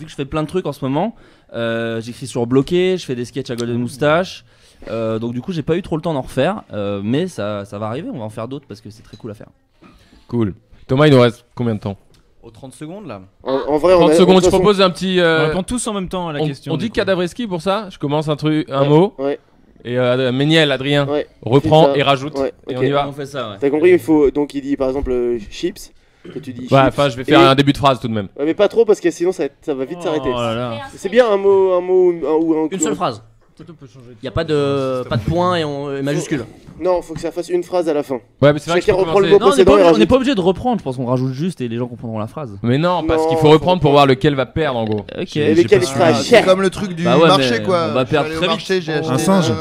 je fais plein de trucs en ce moment, j'écris sur Bloqué, je fais des sketchs à Golden Moustache. Donc du coup, j'ai pas eu trop le temps d'en refaire, mais ça va arriver, on va en faire d'autres parce que c'est très cool à faire. Cool. Thomas, il nous reste combien de temps? Aux 30 secondes là. En vrai, on 30 a. secondes, de je toute façon- propose un petit. On répond tous en même temps à la on question. on du dit coup. Cadavreski pour ça. Je commence un Ouais, mot. Ouais, Et Méniel, Adrien, ouais. reprend C'est ça. et rajoute. Ouais, Et ok. on y va. On fait ça, ouais. T'as compris, il faut. Donc, il dit par exemple chips. Que tu dis Ouais, chips. enfin, je vais faire Et- un début de phrase tout de même. Ouais, mais pas trop parce que sinon ça va vite s'arrêter. Oh là là. C'est bien un mot ou un. Une seule phrase. Il n'y a pas de point et majuscule. Non, faut que ça fasse une phrase à la fin. Ouais, mais c'est vrai que je Chacun peux reprend le commencer. mot Non, on n'est précédent et pas rajoute. obligé de reprendre, je pense qu'on rajoute juste et les gens comprendront la phrase. Mais non, parce Non, qu'il faut reprendre pour voir lequel va perdre en gros. Ok. Et lesquels pas il sera su. C'est cher. comme le truc du Bah ouais, marché mais quoi. on va Je suis perdre allé au très marché, vite. j'ai acheté. Un singe.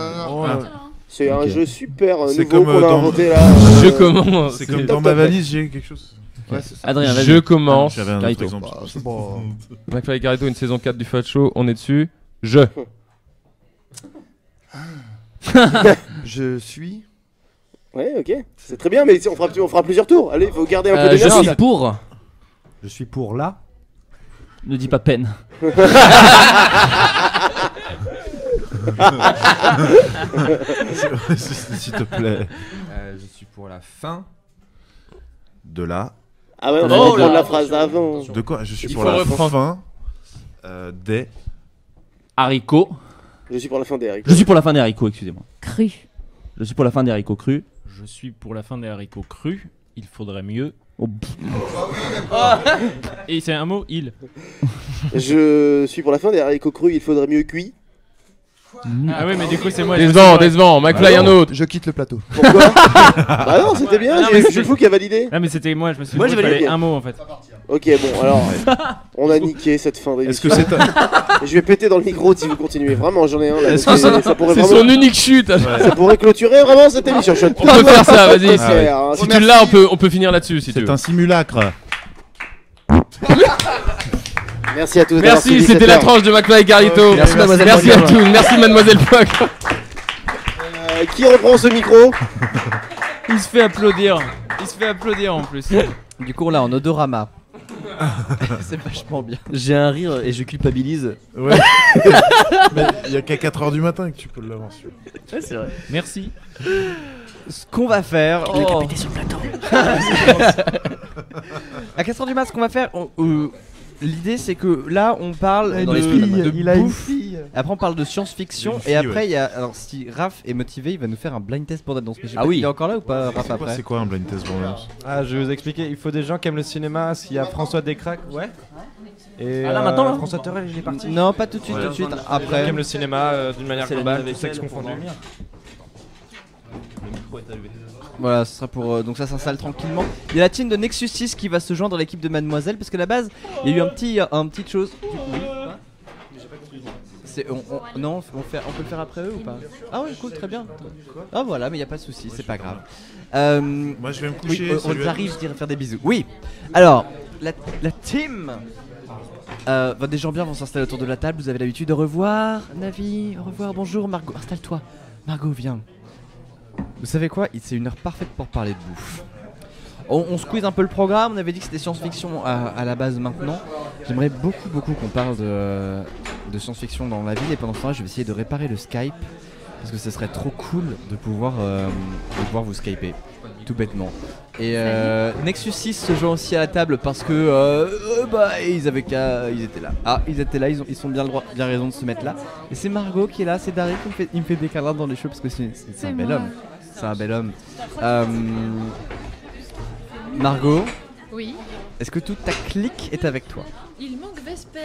C'est un Ok. jeu super C'est nouveau comme, qu'on a dans- inventé là. Je commence. C'est comme dans ma valise, j'ai quelque chose. Ouais, c'est ça. Adrien, vas-y. Je commence. J'avais un autre Carito. exemple. C'est bon. McFly et Carito, une saison 4 du Fat Show, on est dessus. Je. Je suis. Ouais, ok. C'est très bien, mais on fera plusieurs tours. Allez, faut garder un peu Je d'énergie. suis pour. Je suis pour là. Ne dis pas peine. S'il te plaît. Je suis pour la fin. De là. Ah ouais, on Oh va là reprendre là. la phrase avant. De quoi? Je suis Il pour faut la reprendre. fin. Des. Haricots. Je suis pour la fin des haricots. Je suis pour la fin des haricots, excusez-moi. Cru. Je suis pour la fin des haricots crus. Je suis pour la fin des haricots crus. Il faudrait mieux. Oh, pff. Et c'est un mot, il. Je suis pour la fin des haricots crus, il faudrait mieux cuit. Ah ouais, mais du coup, c'est moi. Décevant. McFly, un autre. Je quitte le plateau. Pourquoi Bah non, c'était bien, Non, mais j'ai Jules Fou qui a validé. Ah, mais c'était moi, je me suis dit, Moi, il j'ai fallait validé. un mot en fait. Ok, bon, alors, on a niqué cette fin d'émission. Est-ce que c'est un... Je vais péter dans le micro si vous continuez. Vraiment, j'en ai un là. Est-ce parce que que ça pourrait C'est vraiment... son unique chute. Ça pourrait clôturer vraiment cette émission. Je On peut faire ça, vas-y. Hein. Si tu l'as, on peut finir là-dessus si tu C'est veux. un simulacre. Merci à tous. d'avoir Merci, suivi c'était cette la heure. tranche de McFly et Carito. Merci, mademoiselle Merci à Poc. tous. Merci mademoiselle Poc. Qui reprend ce micro? Il se fait applaudir. Il se fait applaudir en plus. Du coup, là, en odorama. C'est vachement bien. J'ai un rire et je culpabilise. Ouais. Mais il y a qu'à 4h du matin que tu peux l'avoir su. Ouais, c'est vrai. Merci. Ce qu'on va faire. Sur le plateau. À 4h du mat, ce qu'on va faire. l'idée c'est que là on parle Dans de, l'esprit, de il a une bouffe. fille. Après on parle de science-fiction Une et fille, après ouais. il y a alors si Raph est motivé, il va nous faire un blind test pour la danse. Mais je sais Ah pas, oui. il est encore là ou pas Raph après C'est quoi un blind test pour danse? Ah, je vais vous expliquer. Il faut des gens qui aiment le cinéma. S'il y a François Descraques, ouais. Et Ah, là, maintenant, là François Terrel, il est parti. Non, pas tout de suite, Ouais. tout de suite. Qui Après. aime le cinéma d'une manière C'est la globale, nuit tout avec sexe elle pour confondu. dormir. Voilà, ce sera pour donc ça s'installe tranquillement. Il y a la team de Nexus 6 qui va se joindre à l'équipe de Mademoiselle parce que à la base, il y a eu un petit chose. Oui. Non, on peut le faire après eux ou pas? Ah ouais, cool, très bien. Ah voilà, mais il y a pas de souci, c'est pas grave. Moi je vais me coucher. Oui, salut on à arrive tous. à faire des bisous. Oui. Alors, la team. Des gens bien vont s'installer autour de la table. Vous avez l'habitude de revoir Navi, au revoir, bonjour Margot. Installe-toi. Margot, viens. Vous savez quoi? C'est une heure parfaite pour parler de bouffe. On squeeze un peu le programme. On avait dit que c'était science-fiction à la base maintenant. J'aimerais beaucoup qu'on parle de science-fiction dans la ville. Et pendant ce temps-là, je vais essayer de réparer le Skype. Parce que ce serait trop cool de pouvoir vous skyper. Tout bêtement. Et Nexus 6 se joint aussi à la table parce que ils étaient là. Ah, ils étaient là, ils ont bien raison de se mettre là. Et c'est Margot qui est là, c'est Dari qui me fait des câlins dans les cheveux parce que c'est un bel homme. C'est un bel homme. Margot, Oui. est-ce que toute ta clique est avec toi? Il manque Vesper.